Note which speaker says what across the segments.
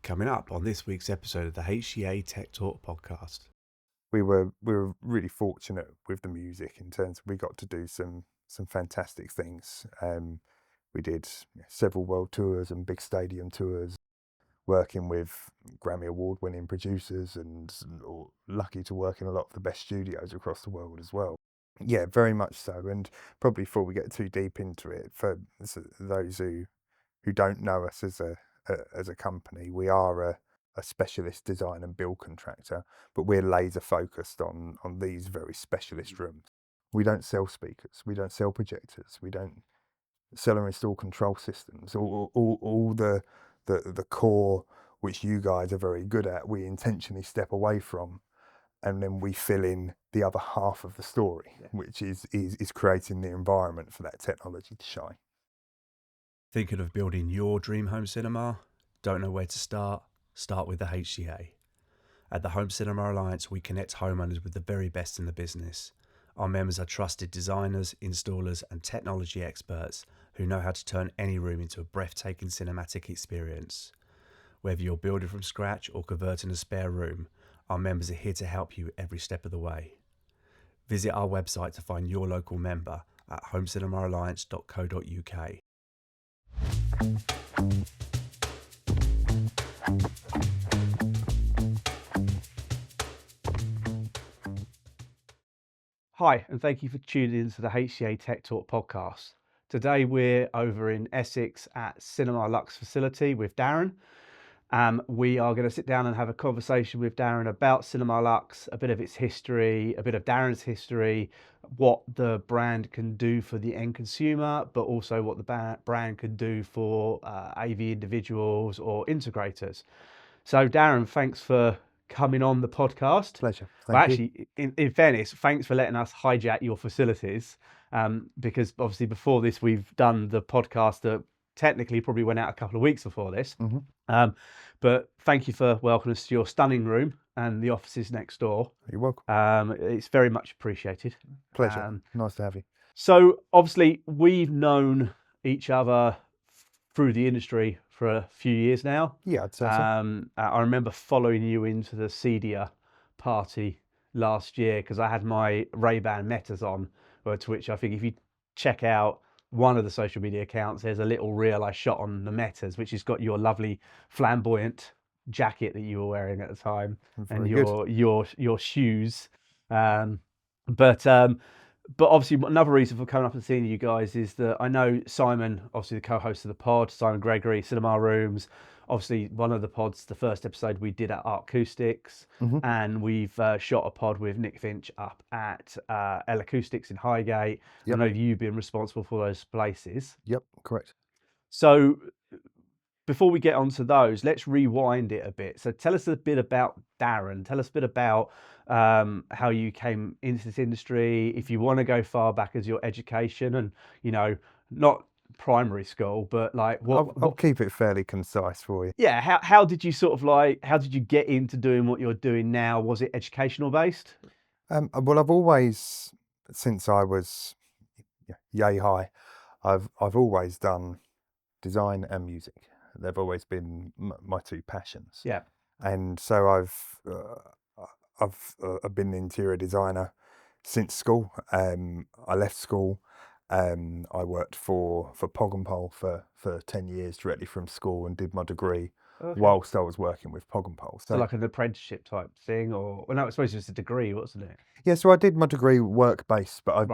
Speaker 1: Coming up on this week's episode of the HCA Tech Talk podcast.
Speaker 2: We were really fortunate with the music in terms of we got to do some fantastic things. We did several world tours and big stadium tours, working with Grammy award-winning producers and lucky to work in a lot of the best studios across the world as well. Yeah, very much so. And probably before we get too deep into it, for those who don't know us as a company, we are a specialist design and build contractor, but we're laser focused on these very specialist rooms. We don't sell speakers, we don't sell projectors, we don't sell or install control systems. All the core which you guys are very good at, we intentionally step away from, and then we fill in the other half of the story, which is creating the environment for that technology to shine.
Speaker 1: Thinking of building your dream home cinema? Don't know where to start? Start with the HCA. At the Home Cinema Alliance, we connect homeowners with the very best in the business. Our members are trusted designers, installers, and technology experts who know how to turn any room into a breathtaking cinematic experience. Whether you're building from scratch or converting a spare room, our members are here to help you every step of the way. Visit our website to find your local member at homecinemaalliance.co.uk. Hi, and thank you for tuning in to the HCA Tech Talk podcast. Today we're over in Essex at Cinema Luxe facility with Darren. We are going to sit down and have a conversation with Darren about Cinema Luxe, a bit of its history, a bit of Darren's history, what the brand can do for the end consumer, but also what the brand can do for AV individuals or integrators. So Darren, thanks for coming on the podcast.
Speaker 2: Pleasure.
Speaker 1: Well, actually, in fairness, thanks for letting us hijack your facilities, because obviously before this we've done the podcast that technically probably went out a couple of weeks before this.
Speaker 2: Mm-hmm.
Speaker 1: But thank you for welcoming us to your stunning room and the offices next door.
Speaker 2: You're welcome.
Speaker 1: It's very much appreciated.
Speaker 2: Pleasure. Nice to have you.
Speaker 1: So obviously we've known each other through the industry for a few years now.
Speaker 2: Yeah, I'd say so.
Speaker 1: I remember following you into the CEDIA party last year because I had my Ray-Ban Metas on, to which I think if you check out one of the social media accounts, there's a little reel I shot on the Metas, which has got your lovely flamboyant jacket that you were wearing at the time, and your shoes. But obviously another reason for coming up and seeing you guys is that I know Simon, obviously the co-host of the pod, Simon Gregory, Cinema Rooms, obviously one of the pods, the first episode we did at Acoustics,
Speaker 2: Mm-hmm.
Speaker 1: and we've shot a pod with Nick Finch up at L Acoustics in Highgate.
Speaker 2: Yep.
Speaker 1: I know you've been responsible for those places.
Speaker 2: Yep, correct.
Speaker 1: So before we get onto those, let's rewind it a bit. So tell us a bit about Darren. Tell us a bit about how you came into this industry. If you want to go far back as your education, and not primary school, but like
Speaker 2: I'll keep it fairly concise for you.
Speaker 1: Yeah, how did you how did you get into doing what you're doing now? Was it educational based?
Speaker 2: Well, I've always, since I was yay high, I've always done design and music. They've always been my two passions.
Speaker 1: Yeah.
Speaker 2: And so I've been an interior designer since school. I left school. I worked for Pog and Pole for 10 years directly from school and did my degree whilst I was working with Pog and Pole.
Speaker 1: So like an apprenticeship type thing, or well, no, I suppose it's a degree, wasn't it?
Speaker 2: Yeah, so I did my degree work-based, but I've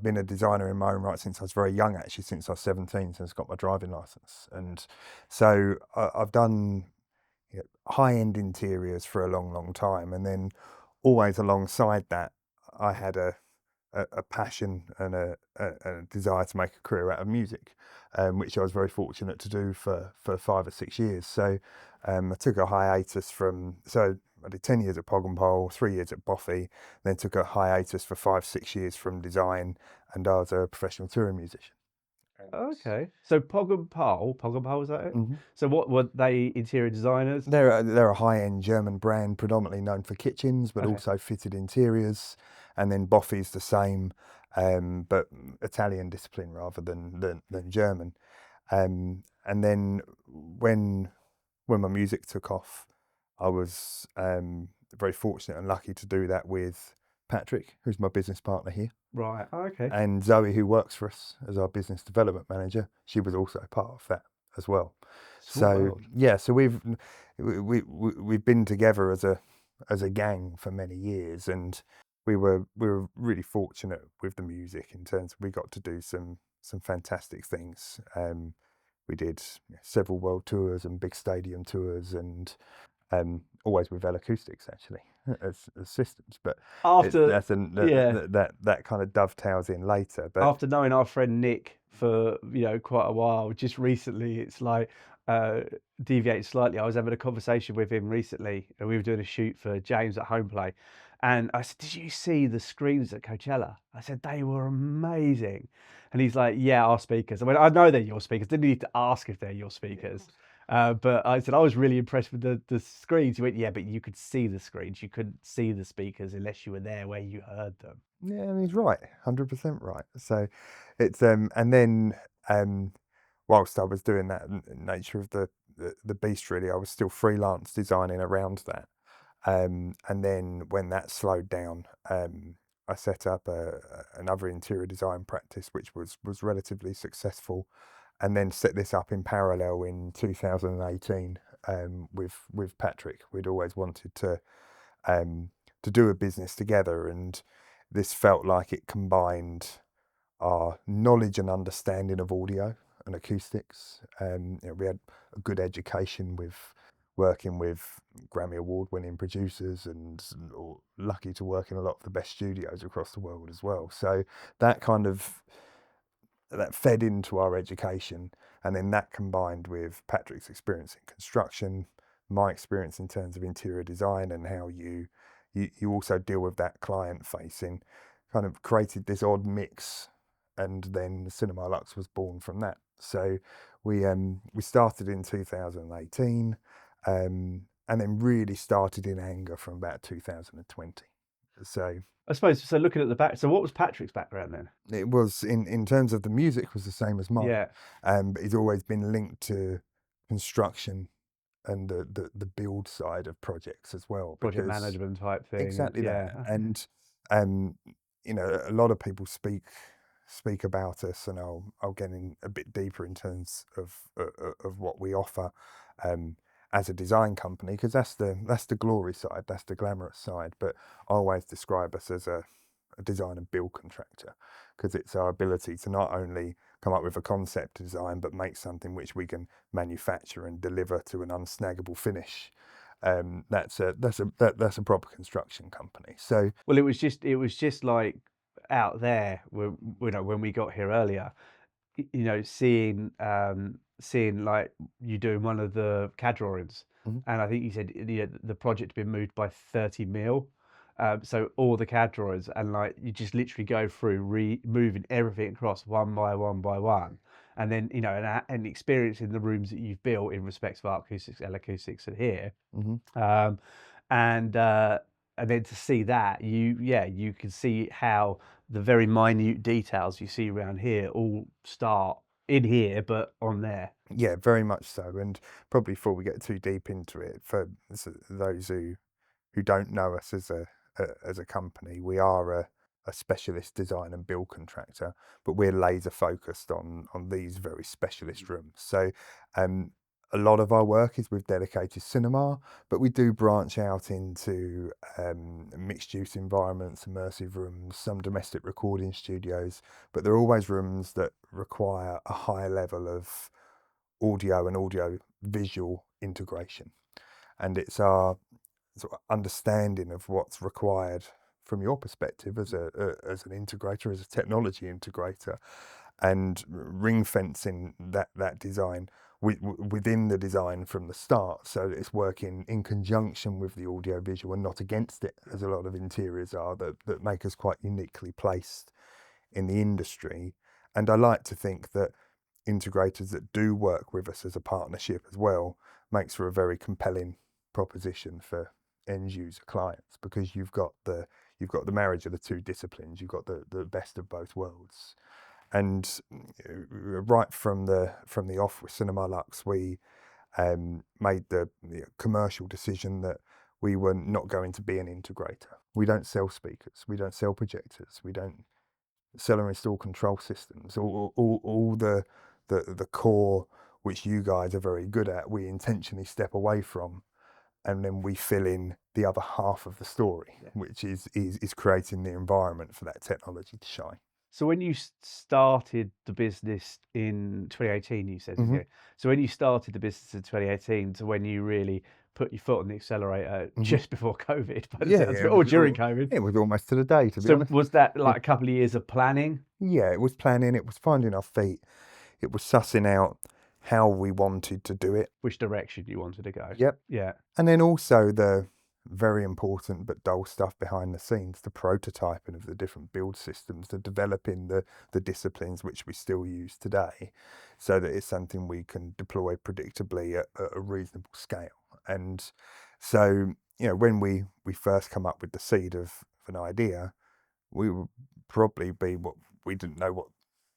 Speaker 2: been a designer in my own right since I was very young, actually, since I was 17, since I got my driving license. And so I've done high-end interiors for a long, long time. And then always alongside that, I had a passion and a desire to make a career out of music, which I was very fortunate to do for 5 or 6 years. So I took a hiatus I did 10 years at Pog and Pole, 3 years at Boffy, then took a hiatus for 5, 6 years from design, and I was a professional touring musician.
Speaker 1: Okay, so Pog and Pole, is that it?
Speaker 2: Mm-hmm.
Speaker 1: So what were they, interior designers?
Speaker 2: They're a high-end German brand, predominantly known for kitchens, but also fitted interiors. And then Boffy's the same, but Italian discipline rather than German. And then when when my music took off, I was very fortunate and lucky to do that with Patrick, who's my business partner here,
Speaker 1: Right. Oh, okay.
Speaker 2: and Zoe, who works for us as our business development manager. She was also part of that as well.
Speaker 1: Small
Speaker 2: So
Speaker 1: world.
Speaker 2: yeah, so we've been together as a gang for many years, and we were really fortunate with the music in terms of we got to do some fantastic things. We did several world tours and big stadium tours, and always with acoustics actually as systems. But it's
Speaker 1: After,
Speaker 2: that's
Speaker 1: yeah,
Speaker 2: that kind of dovetails in later. But
Speaker 1: after knowing our friend Nick for quite a while, just recently it's like uh deviated slightly. I was having a conversation with him recently, and we were doing a shoot for James at Home Play, and I said, "Did you see the screens at Coachella?" I said they were amazing, and he's like, "Yeah, our speakers." I mean, I know they're your speakers. Didn't need to ask if they're your speakers. But I said I was really impressed with the screens. He went, "Yeah, but you could see the screens. You couldn't see the speakers unless you were there where you heard them."
Speaker 2: yeah, and he's right, 100% right. So it's and then um, whilst I was doing that, nature of the beast really, I was still freelance designing around that. And then when that slowed down, I set up another interior design practice, which was relatively successful, and then set this up in parallel in 2018 with Patrick. We'd always wanted to do a business together, and this felt like it combined our knowledge and understanding of audio and acoustics. We had a good education with working with Grammy award-winning producers, and lucky to work in a lot of the best studios across the world as well. So that kind of that fed into our education, and then that combined with Patrick's experience in construction, my experience in terms of interior design, and how you also deal with that client facing, kind of created this odd mix, and then Cinema Luxe was born from that. So we started in 2018, and then really started in anger from about 2020. So
Speaker 1: I suppose so. Looking at the back, so what was Patrick's background then?
Speaker 2: it was in terms of the music was the same as mine,
Speaker 1: Yeah,
Speaker 2: but he's always been linked to construction and the build side of projects as well,
Speaker 1: project
Speaker 2: because
Speaker 1: management type thing, and
Speaker 2: exactly that.
Speaker 1: yeah, okay.
Speaker 2: And um, a lot of people speak about us, and I'll get in a bit deeper in terms of what we offer um, as a design company, because that's the glory side, that's the glamorous side. But I always describe us as a design and build contractor, because it's our ability to not only come up with a concept design, but make something which we can manufacture and deliver to an unsnaggable finish. That's a proper construction company. So
Speaker 1: Well, it was just like out there when when we got here earlier, seeing seeing like you doing one of the CAD drawings,
Speaker 2: mhm,
Speaker 1: and I think you said the project had been moved by 30 mil. So all the CAD drawings, and like you just literally go through moving everything across one by one by one, and then and experiencing the rooms that you've built in respect of acoustics, acoustics, and here,
Speaker 2: mhm.
Speaker 1: um, and then to see that you can see how the very minute details you see around here all start in here, but on there.
Speaker 2: Yeah, very much so. And probably before we get too deep into it, for those who don't know us as a company, we are a specialist design and build contractor, but we're laser focused on these very specialist rooms. So um, a lot of our work is with dedicated cinema, but we do branch out into mixed use environments, immersive rooms, some domestic recording studios, but they're always rooms that require a high level of audio and audio visual integration. And it's our sort of understanding of what's required from your perspective as as an integrator, as a technology integrator, and ring fencing that design within the design from the start, so that it's working in conjunction with the audio visual and not against it, as a lot of interiors are that make us quite uniquely placed in the industry. And I like to think that integrators that do work with us as a partnership as well makes for a very compelling proposition for end user clients, because you've got the marriage of the two disciplines, you've got the best of both worlds. And right from the off with Cinema Lux, we made the commercial decision that we were not going to be an integrator. We don't sell speakers, we don't sell projectors, we don't sell or install control systems. All the core which you guys are very good at, we intentionally step away from, and then we fill in the other half of the story, which is creating the environment for that technology to shine.
Speaker 1: So when you started the business in 2018, you said, didn't
Speaker 2: Mhm.
Speaker 1: you? So when you started the business in 2018 to when you really put your foot on the accelerator
Speaker 2: Mhm.
Speaker 1: just before COVID, by the
Speaker 2: Yeah,
Speaker 1: sounds of
Speaker 2: it
Speaker 1: it, or
Speaker 2: was
Speaker 1: during COVID.
Speaker 2: it was almost to the day, to be
Speaker 1: So
Speaker 2: honest.
Speaker 1: was that
Speaker 2: Yeah.
Speaker 1: like a couple of years of planning?
Speaker 2: Yeah, it was planning, it was finding our feet, it was sussing out how we wanted to do it.
Speaker 1: Which direction you wanted to go?
Speaker 2: Yep.
Speaker 1: Yeah,
Speaker 2: And then also the very important but dull stuff behind the scenes, the prototyping of the different build systems, the developing the disciplines which we still use today, so that it's something we can deploy predictably at a reasonable scale. And so, when we first come up with the seed of an idea, we would probably be what we didn't know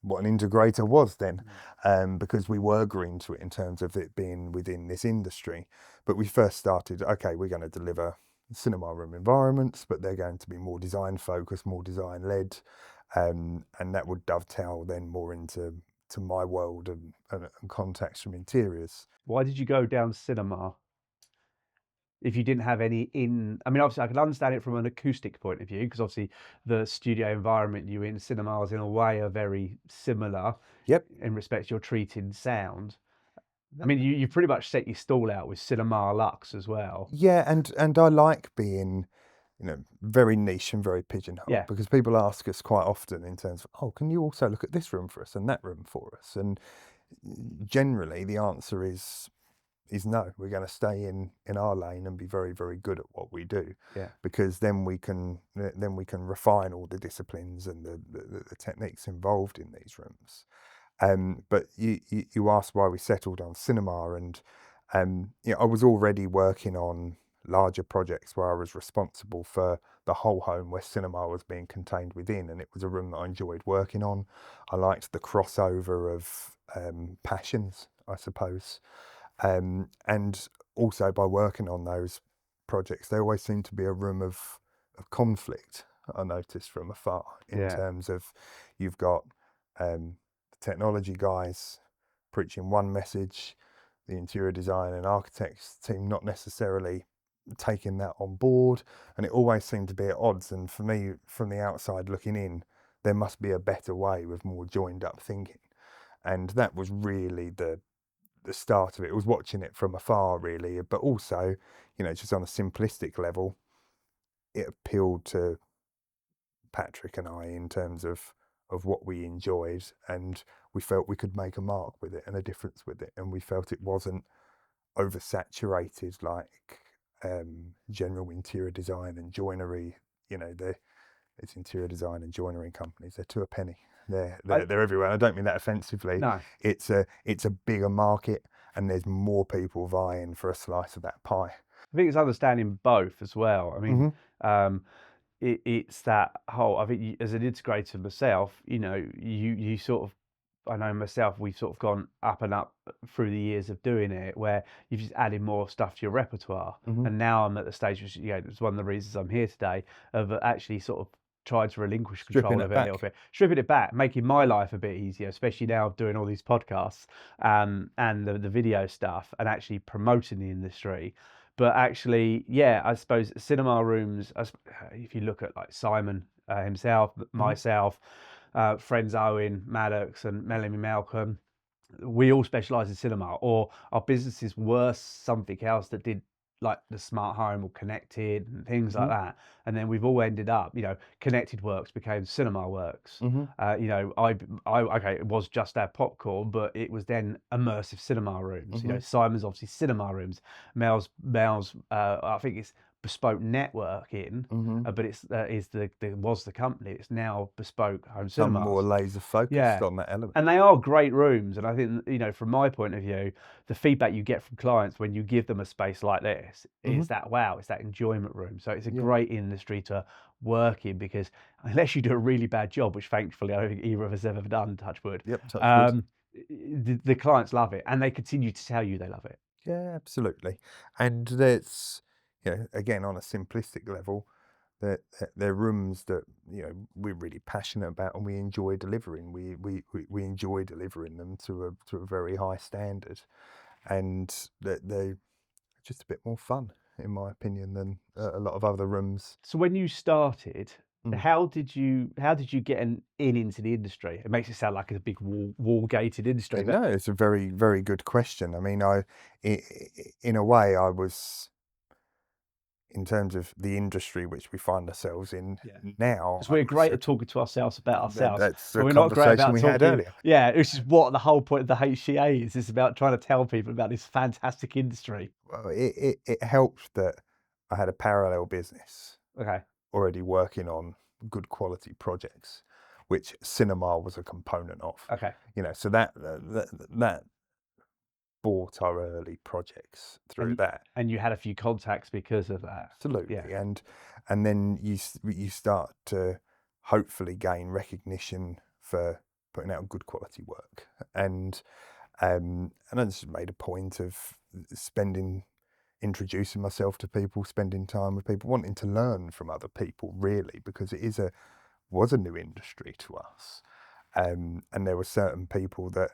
Speaker 2: what an integrator was then, because we were green to it in terms of it being within this industry. But we first started, okay, we're going to deliver cinema room environments, but they're going to be more design focused, more design led, and that would dovetail then more into my world and contacts from interiors.
Speaker 1: why did you go down cinema if you didn't have any I mean, obviously I can understand it from an acoustic point of view, because obviously the studio environment you in, cinemas in a way are very similar
Speaker 2: Yep.
Speaker 1: in respect you're treating sound. I mean, you pretty much set your stall out with Cinema Luxe as well.
Speaker 2: Yeah, and I like being, very niche and very pigeonholed,
Speaker 1: Yeah,
Speaker 2: because people ask us quite often in terms of, oh, can you also look at this room for us and that room for us? And generally the answer is no. We're going to stay in our lane and be very, very good at what we do,
Speaker 1: yeah,
Speaker 2: because then we can refine all the disciplines and the techniques involved in these rooms. But you asked why we settled on cinema, and I was already working on larger projects where I was responsible for the whole home where cinema was being contained within, and it was a room that I enjoyed working on. I liked the crossover of passions, I suppose, and also by working on those projects, there always seemed to be a room of conflict. I noticed from afar, in
Speaker 1: yeah.
Speaker 2: terms of you've got technology guys preaching one message, the interior design and architects team not necessarily taking that on board, and it always seemed to be at odds. And for me, from the outside looking in, there must be a better way with more joined up thinking. And that was really the start of it. It was watching it from afar, really, but also, just on a simplistic level, it appealed to Patrick and I in terms of what we enjoyed, and we felt we could make a mark with it and a difference with it, and we felt it wasn't oversaturated like general interior design and joinery. It's interior design and joinery companies. They're two a penny. They're
Speaker 1: I
Speaker 2: they're, they're everywhere. I don't mean that offensively.
Speaker 1: No,
Speaker 2: It's a bigger market, and there's more people vying for a slice of that pie.
Speaker 1: I think it's understanding both as well. I mean,
Speaker 2: Hmm.
Speaker 1: um, it's that whole. I think as an integrator myself, you sort of. I know myself. We've sort of gone up and up through the years of doing it, where you've just added more stuff to your repertoire.
Speaker 2: Hmm.
Speaker 1: And now I'm at the stage, which it's one of the reasons I'm here today, of actually sort of trying to relinquish
Speaker 2: Stripping
Speaker 1: control
Speaker 2: it
Speaker 1: of it a little
Speaker 2: back.
Speaker 1: bit, stripping it back, making my life a bit easier, especially now doing all these podcasts, and the video stuff, and actually promoting the industry. But actually, yeah, I suppose cinema rooms, if you look at like Simon himself,
Speaker 2: Hmm.
Speaker 1: myself, friends Owen, Maddox, and Melanie Malcolm, we all specialize in cinema, or our businesses were something else that did like the smart home or connected and things like
Speaker 2: Hmm.
Speaker 1: that. And then we've all ended up, connected works became cinema works.
Speaker 2: Hmm.
Speaker 1: Okay, it was just our popcorn, but it was then immersive cinema rooms.
Speaker 2: Hmm.
Speaker 1: Simon's obviously cinema rooms. Mel's, I think it's bespoke networking,
Speaker 2: Hmm.
Speaker 1: but it's was the company. It's now bespoke home
Speaker 2: Become more
Speaker 1: cinemas.
Speaker 2: laser focused
Speaker 1: Yeah,
Speaker 2: on that element.
Speaker 1: and they are great rooms. And I think, from my point of view, the feedback you get from clients when you give them a space like this
Speaker 2: Hmm.
Speaker 1: is that, wow, it's that enjoyment room. So it's a
Speaker 2: Yeah.
Speaker 1: great industry to work in, because unless you do a really bad job, which thankfully I don't think either of us ever done, touch wood,
Speaker 2: Yep. Touch wood.
Speaker 1: um, the clients love it, and they continue to tell you they love it.
Speaker 2: Yeah, absolutely. And there's, again, on a simplistic level, that they're rooms that, we're really passionate about and we enjoy delivering. We enjoy delivering them to a very high standard, and that they're just a bit more fun, in my opinion, than a lot of other rooms.
Speaker 1: So when you started,
Speaker 2: Mm.
Speaker 1: how did you get into the industry? It makes it sound like it's a big wall gated industry, but
Speaker 2: No, it's a very, very good question. I mean, in a way, I was, in terms of the industry which we find ourselves in
Speaker 1: yeah,
Speaker 2: now,
Speaker 1: because
Speaker 2: I
Speaker 1: we're
Speaker 2: was
Speaker 1: great at talking to ourselves about ourselves,
Speaker 2: that's
Speaker 1: but
Speaker 2: a
Speaker 1: we're not great
Speaker 2: conversation
Speaker 1: about
Speaker 2: we had
Speaker 1: talking.
Speaker 2: earlier.
Speaker 1: Yeah, this is what the whole point of the HCA is. It's about trying to tell people about this fantastic industry.
Speaker 2: Well, it helped that I had a parallel business
Speaker 1: Okay,
Speaker 2: already working on good quality projects, which cinema was a component of.
Speaker 1: okay,
Speaker 2: So that bought our early projects through
Speaker 1: and
Speaker 2: that.
Speaker 1: and you had a few contacts because of that. Yeah,
Speaker 2: Absolutely, and then you start to hopefully gain recognition for putting out good quality work, and I just made a point of spending introducing myself to people, spending time with people, wanting to learn from other people, really, because it was a new industry to us, and there were certain people that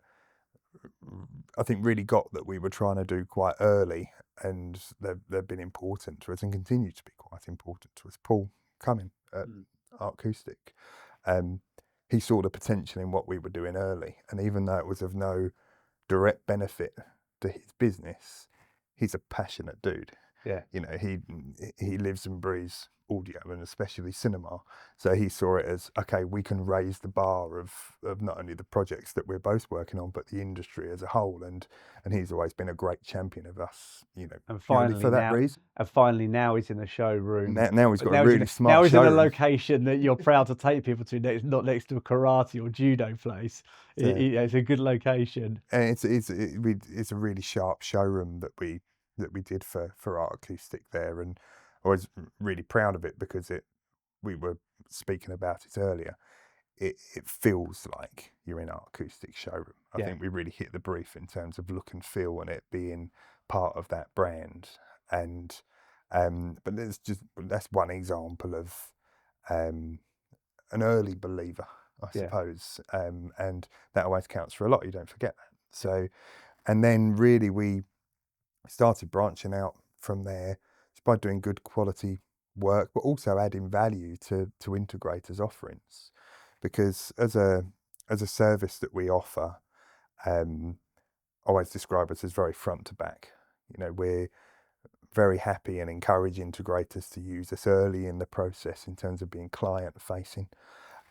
Speaker 2: I think really got that we were trying to do quite early, and they've been important to us and continue to be quite important to us. Paul Cumming at
Speaker 1: mm,
Speaker 2: Acoustic, um, he saw the potential in what we were doing early, and even though it was of no direct benefit to his business, he's a passionate dude.
Speaker 1: yeah.
Speaker 2: He lives and breathes audio and especially cinema. So he saw it as, okay, we can raise the bar of not only the projects that we're both working on, but the industry as a whole. And he's always been a great champion of us,
Speaker 1: And
Speaker 2: purely
Speaker 1: finally
Speaker 2: for that
Speaker 1: now,
Speaker 2: reason.
Speaker 1: he's in the showroom.
Speaker 2: Now he's
Speaker 1: But
Speaker 2: got a really
Speaker 1: now
Speaker 2: smart
Speaker 1: he's in a
Speaker 2: showroom.
Speaker 1: location that you're proud to take people to, not next to a karate or judo place.
Speaker 2: So,
Speaker 1: It's a good location.
Speaker 2: and it's a really sharp showroom that we did for Art Acoustic there, and I was really proud of it because we were speaking about it earlier. It feels like you're in Art Acoustic showroom. I
Speaker 1: Yeah,
Speaker 2: think we really hit the brief in terms of look and feel and it being part of that brand. And but that's one example of um, an early believer, I
Speaker 1: yeah,
Speaker 2: suppose, and that always counts for a lot. You don't forget that. So, and then really we started branching out from there just by doing good quality work, but also adding value to integrators' offerings, because as a service that we offer, um, I always describe us as very front to back. We're very happy and encourage integrators to use us early in the process in terms of being client facing,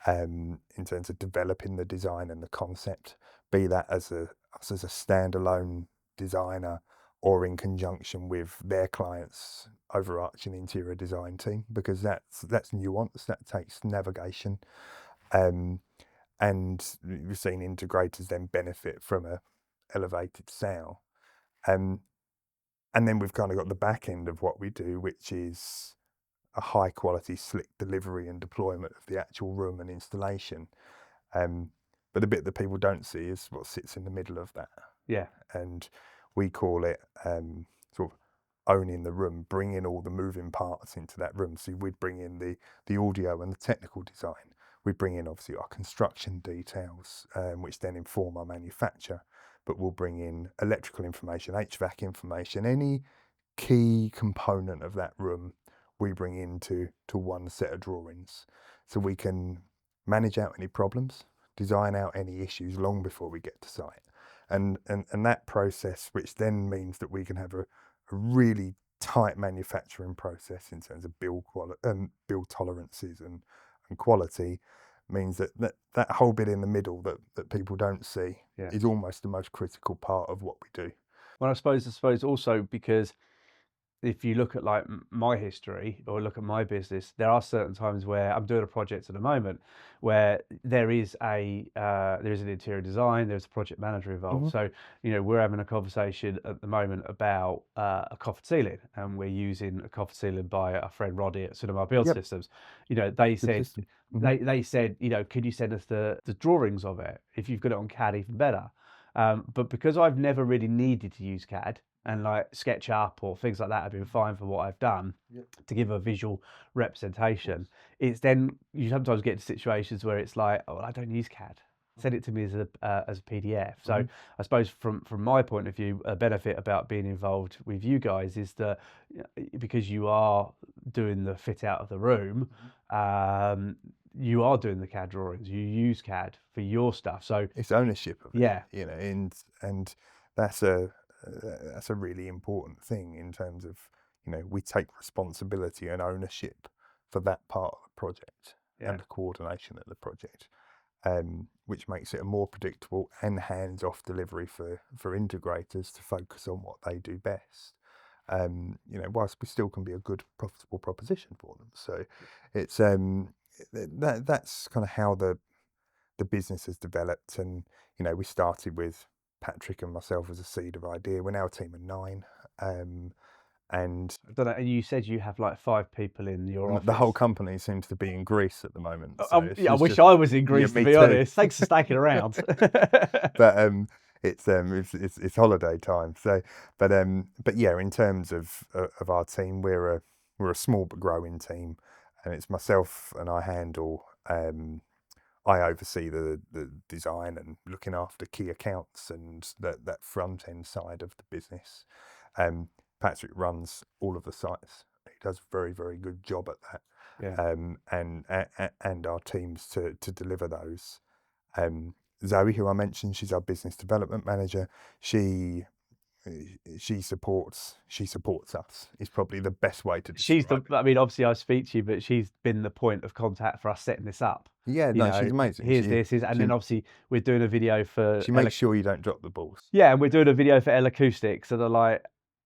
Speaker 2: in terms of developing the design and the concept, be that us as a standalone designer or in conjunction with their clients' overarching interior design team, because that's nuance, that takes navigation, um, and we've seen integrators then benefit from a elevated sale, um, and then we've kind of got the back end of what we do, which is a high quality, slick delivery and deployment of the actual room and installation. Um, but the bit that people don't see is what sits in the middle of that.
Speaker 1: yeah.
Speaker 2: And we call it sort of owning the room, bringing all the moving parts into that room. So we'd bring in the audio and the technical design. We bring in obviously our construction details, which then inform our manufacture. But we'll bring in electrical information, HVAC information, any key component of that room we bring into one set of drawings, so we can manage out any problems, design out any issues long before we get to site, and that process, which then means that we can have a really tight manufacturing process in terms of build tolerances and quality, means that whole bit in the middle that people don't see
Speaker 1: Yeah.
Speaker 2: is almost the most critical part of what we do.
Speaker 1: Well, I suppose also because if you look at like my history or look at my business, there are certain times where I'm doing a project at the moment where there is an interior design, there's a project manager involved.
Speaker 2: Mhm.
Speaker 1: So we're having a conversation at the moment about a coffered ceiling, and we're using a coffered ceiling by our friend Roddy at Cinema Build
Speaker 2: Yep.
Speaker 1: Systems. They
Speaker 2: Good
Speaker 1: said
Speaker 2: system. Mhm.
Speaker 1: they said, could you send us the drawings of it? If you've got it on CAD, even better. But because I've never really needed to use CAD, and like SketchUp or things like that have been fine for what I've done to give a visual representation. It's then you sometimes get to situations where it's like, oh, I don't use CAD. Send it to me as a PDF. So I suppose from my point of view, a benefit about being involved with you guys is that because you are doing the fit out of the room, you are doing the CAD drawings. You use CAD for your stuff. So
Speaker 2: It's ownership of it,
Speaker 1: yeah,
Speaker 2: you know, and that's a really important thing in terms of, you know, we take responsibility and ownership for that part of the project and the coordination of the project, which makes it a more predictable and hands-off delivery for integrators to focus on what they do best. You know, whilst we still can be a good profitable proposition for them. So it's that's kind of how the business has developed. And you know, we started with Patrick and myself as a seed of idea. We're now a team of 9, and
Speaker 1: I don't know. And you said you have like 5 people in your office.
Speaker 2: the whole company seems to be in Greece at the moment. So
Speaker 1: Yeah, I wish I was in Greece, to
Speaker 2: me
Speaker 1: be
Speaker 2: too.
Speaker 1: honest. Thanks for sticking around.
Speaker 2: But it's holiday time. So but yeah, in terms of our team, we're a small but growing team, and it's myself, and I oversee the design and looking after key accounts and that front end side of the business. Patrick runs all of the sites. He does a very, very good job at that. And our teams to deliver those. Zoe, who I mentioned, she's our business development manager. She supports us is probably the best way to describe it.
Speaker 1: I mean, obviously I speak to you, but she's been the point of contact for us setting this up.
Speaker 2: Yeah, no, she's amazing.
Speaker 1: And then obviously we're doing a video for.
Speaker 2: She makes sure you don't drop the balls.
Speaker 1: Yeah, and we're doing a video for L Acoustic, so they're like,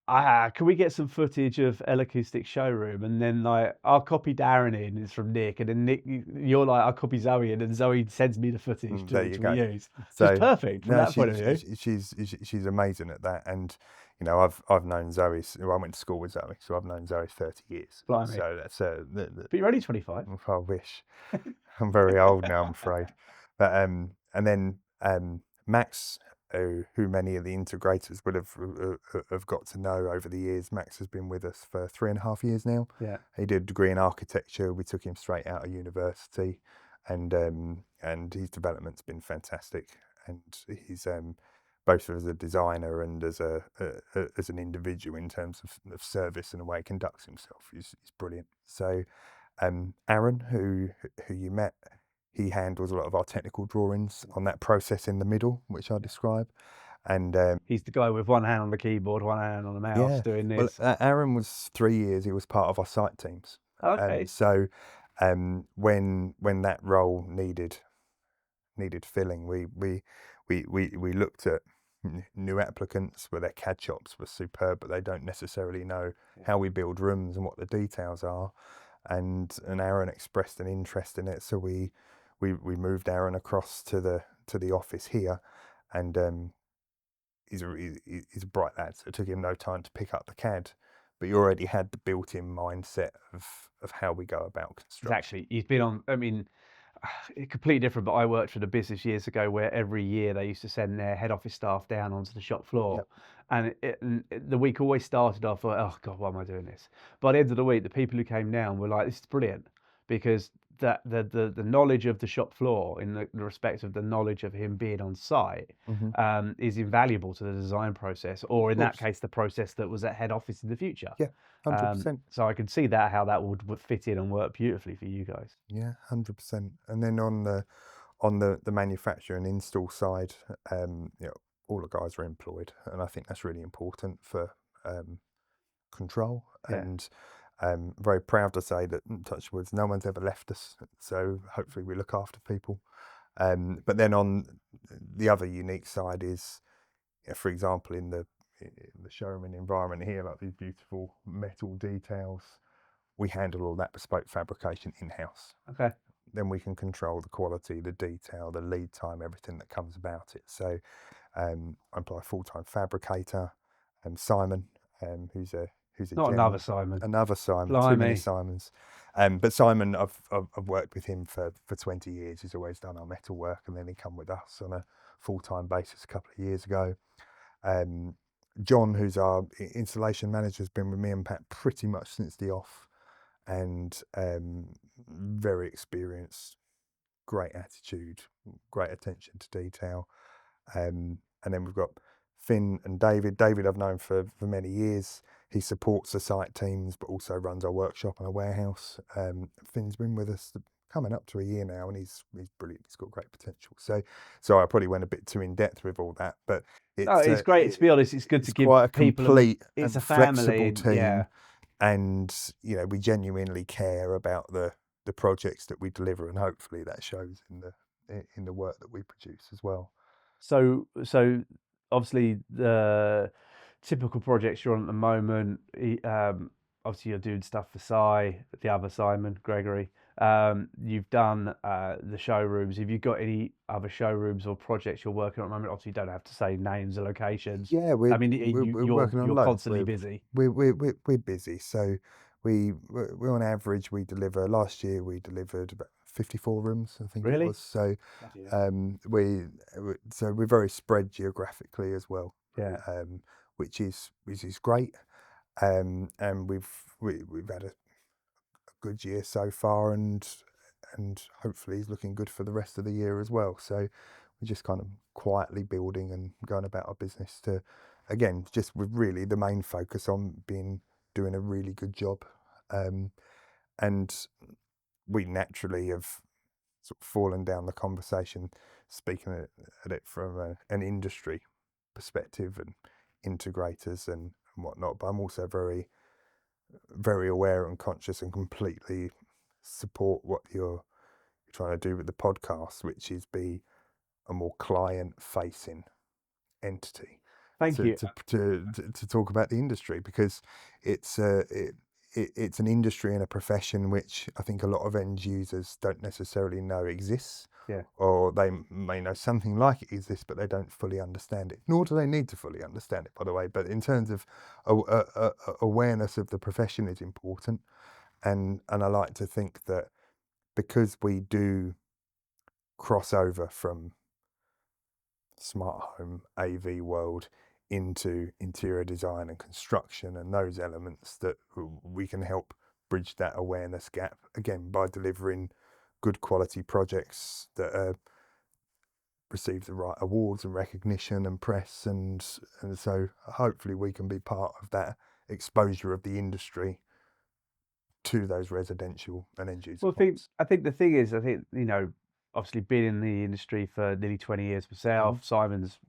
Speaker 1: can we get some footage of L Acoustic showroom? And then like, I'll copy Darren in. It's from Nick, and then Nick, you're like, I'll copy Zoe in, and Zoe sends me the footage to which we use. So it's perfect from that point of view.
Speaker 2: She's amazing at that, and you know, I've known Zoe. I went to school with Zoe, so I've known Zoe 30 years.
Speaker 1: Blimey.
Speaker 2: So that's
Speaker 1: but you're only 25.
Speaker 2: I wish. I'm very old now, I'm afraid. But and then Max, who many of the integrators would have got to know over the years. Max has been with us for 3.5 years now.
Speaker 1: Yeah.
Speaker 2: He did a degree in architecture. We took him straight out of university, and his development's been fantastic. And he's both as a designer and as an individual in terms of service and the way he conducts himself. He's brilliant. So Aaron, who you met, he handles a lot of our technical drawings on that process in the middle, which I describe. And
Speaker 1: he's the guy with one hand on the keyboard, one hand on the mouse, doing this.
Speaker 2: Well, Aaron was 3 years. He was part of our site teams.
Speaker 1: Okay.
Speaker 2: So when that role needed filling, we looked at new applicants where their CAD chops were superb, but they don't necessarily know how we build rooms and what the details are. And Aaron expressed an interest in it, so we moved Aaron across to the office here, and he's a bright lad, so it took him no time to pick up the CAD, but he already had the built-in mindset of how we go about construction.
Speaker 1: Exactly. He's been on, I mean, completely different, but I worked for the business years ago where every year they used to send their head office staff down onto the shop floor. And the week always started off like, oh God, why am I doing this? By the end of the week, the people who came down were like, this is brilliant, because the knowledge of the shop floor, in the respect of the knowledge of him being on site, is invaluable to the design process, or in that case, the process that was at head office in the future.
Speaker 2: Yeah, 100%.
Speaker 1: So I can see how that would fit in and work beautifully for you guys.
Speaker 2: Yeah, 100%. And then on the manufacture and install side, you know, all the guys are employed, and I think that's really important for control. And I'm very proud to say that, touch wood, no one's ever left us. So hopefully we look after people. But then on the other unique side is, you know, for example, in the showroom environment here, like these beautiful metal details, we handle all that bespoke fabrication in-house.
Speaker 1: Okay.
Speaker 2: Then we can control the quality, the detail, the lead time, everything that comes about it. So I employ a full-time fabricator, Simon, who's
Speaker 1: not another Simon.
Speaker 2: Another Simon.
Speaker 1: Blimey.
Speaker 2: Too many Simons. But Simon, I've worked with him for 20 years. He's always done our metal work, and then he come with us on a full-time basis a couple of years ago. John, who's our installation manager, has been with me and Pat pretty much since the off, and very experienced, great attitude, great attention to detail. And then we've got Finn and David. David I've known for many years. He supports the site teams, but also runs our workshop and a warehouse. Finn's been with us coming up to a year now, and he's brilliant. He's got great potential. So I probably went a bit too in depth with all that, but
Speaker 3: No, it's great. To be honest, it's good
Speaker 2: it's
Speaker 3: to give
Speaker 2: quite a
Speaker 3: people.
Speaker 2: complete
Speaker 3: It's
Speaker 2: and
Speaker 3: a family.
Speaker 2: flexible team,
Speaker 3: Yeah.
Speaker 2: and we genuinely care about the projects that we deliver, and hopefully that shows in the work that we produce as well.
Speaker 3: So obviously the typical projects you're on at the moment. Obviously you're doing stuff for the other Simon Gregory. You've done the showrooms. Have you got any other showrooms or projects you're working on at the moment? Obviously you don't have to say names or locations.
Speaker 2: Yeah,
Speaker 3: I mean,
Speaker 2: we're working on
Speaker 3: you're
Speaker 2: loads.
Speaker 3: constantly busy.
Speaker 2: We're busy. So we're on average we deliver. Last year we delivered about 54 rooms, I think
Speaker 3: Really?
Speaker 2: it was. So
Speaker 3: Yeah.
Speaker 2: we're very spread geographically as well.
Speaker 3: Yeah.
Speaker 2: Which is great. And we've had a good year so far, and hopefully he's looking good for the rest of the year as well. So we're just kind of quietly building and going about our business to, again, just with really the main focus on doing a really good job. And we naturally have sort of fallen down the conversation, speaking at it from an industry perspective and integrators and whatnot. But I'm also very, very aware and conscious and completely support what you're trying to do with the podcast, which is be a more client-facing entity.
Speaker 3: Thank you.
Speaker 2: To talk about the industry, because it's an industry and a profession which I think a lot of end users don't necessarily know exists.
Speaker 3: Yeah.
Speaker 2: Or they may know something like it exists, but they don't fully understand it. Nor do they need to fully understand it, by the way. But in terms of awareness of the profession is important, and I like to think that because we do cross over from smart home AV world into interior design and construction and those elements, that we can help bridge that awareness gap, again, by delivering good quality projects that receive the right awards and recognition and press, and so hopefully we can be part of that exposure of the industry to those residential and end user points.
Speaker 3: I think the thing is, obviously been in the industry for nearly 20 years myself. Simon's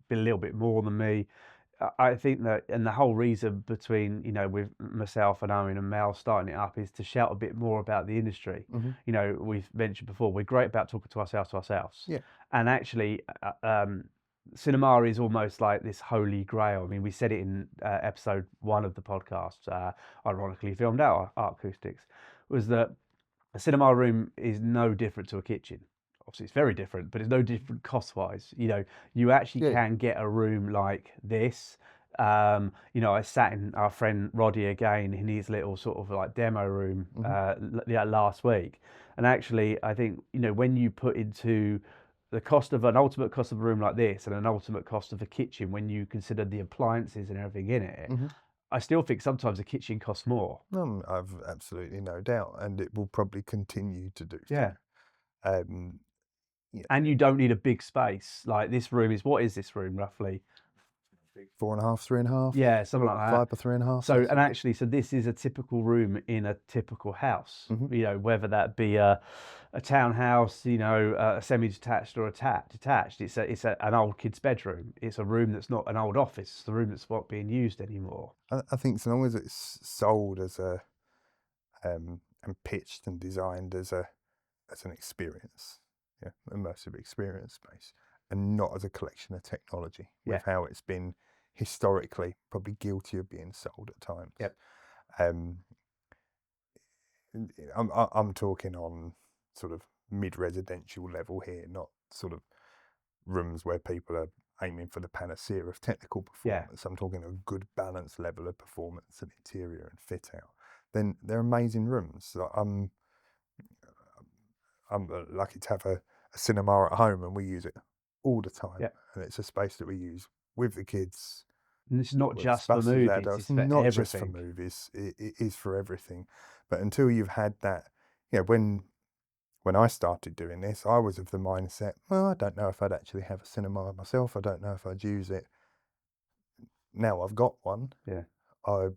Speaker 3: been a little bit more than me. I think that, and the whole reason between, with myself and Owen and Mel starting it up is to shout a bit more about the industry. We've mentioned before, we're great about talking to ourselves.
Speaker 2: Yeah.
Speaker 3: And actually, cinema is almost like this holy grail. I mean, we said it in episode 1 of the podcast, ironically filmed out, Art Acoustics, was that a cinema room is no different to a kitchen. Obviously, it's very different, but it's no different cost-wise. You actually can get a room like this. I sat in our friend Roddy again in his little sort of like demo room last week, and actually, I think when you put into the cost of an ultimate cost of a room like this and an ultimate cost of a kitchen, when you consider the appliances and everything in it, I still think sometimes a kitchen costs more.
Speaker 2: I've absolutely no doubt, and it will probably continue to do so.
Speaker 3: Yeah.
Speaker 2: Yeah.
Speaker 3: And you don't need a big space. Like this room is, what is this room roughly?
Speaker 2: 4.5, 3.5.
Speaker 3: Yeah, something like that.
Speaker 2: 5 by 3.5.
Speaker 3: So, and actually, so this is a typical room in a typical house. Whether that be a townhouse, a semi-detached or detached. It's an old kid's bedroom. It's a room that's not an old office. It's the room that's not being used anymore.
Speaker 2: I think so long as it's sold as and pitched and designed as an experience, immersive experience space, and not as a collection of technology, with how it's been historically probably guilty of being sold at times.
Speaker 3: Yep.
Speaker 2: I'm talking on sort of mid-residential level here, not sort of rooms where people are aiming for the panacea of technical performance. I'm talking a good balanced level of performance and interior and fit out. Then they're amazing rooms. I'm lucky to have a cinema at home, and we use it all the time. And it's a space that we use with the kids,
Speaker 3: And it's not
Speaker 2: whether it's
Speaker 3: just for
Speaker 2: buses,
Speaker 3: movies;
Speaker 2: adults,
Speaker 3: it's for
Speaker 2: not just for
Speaker 3: everything.
Speaker 2: movies. It is for everything. But until you've had that, when I started doing this, I was of the mindset, well, I don't know if I'd actually have a cinema myself. I don't know if I'd use it. Now I've got one.
Speaker 3: Yeah.
Speaker 2: I,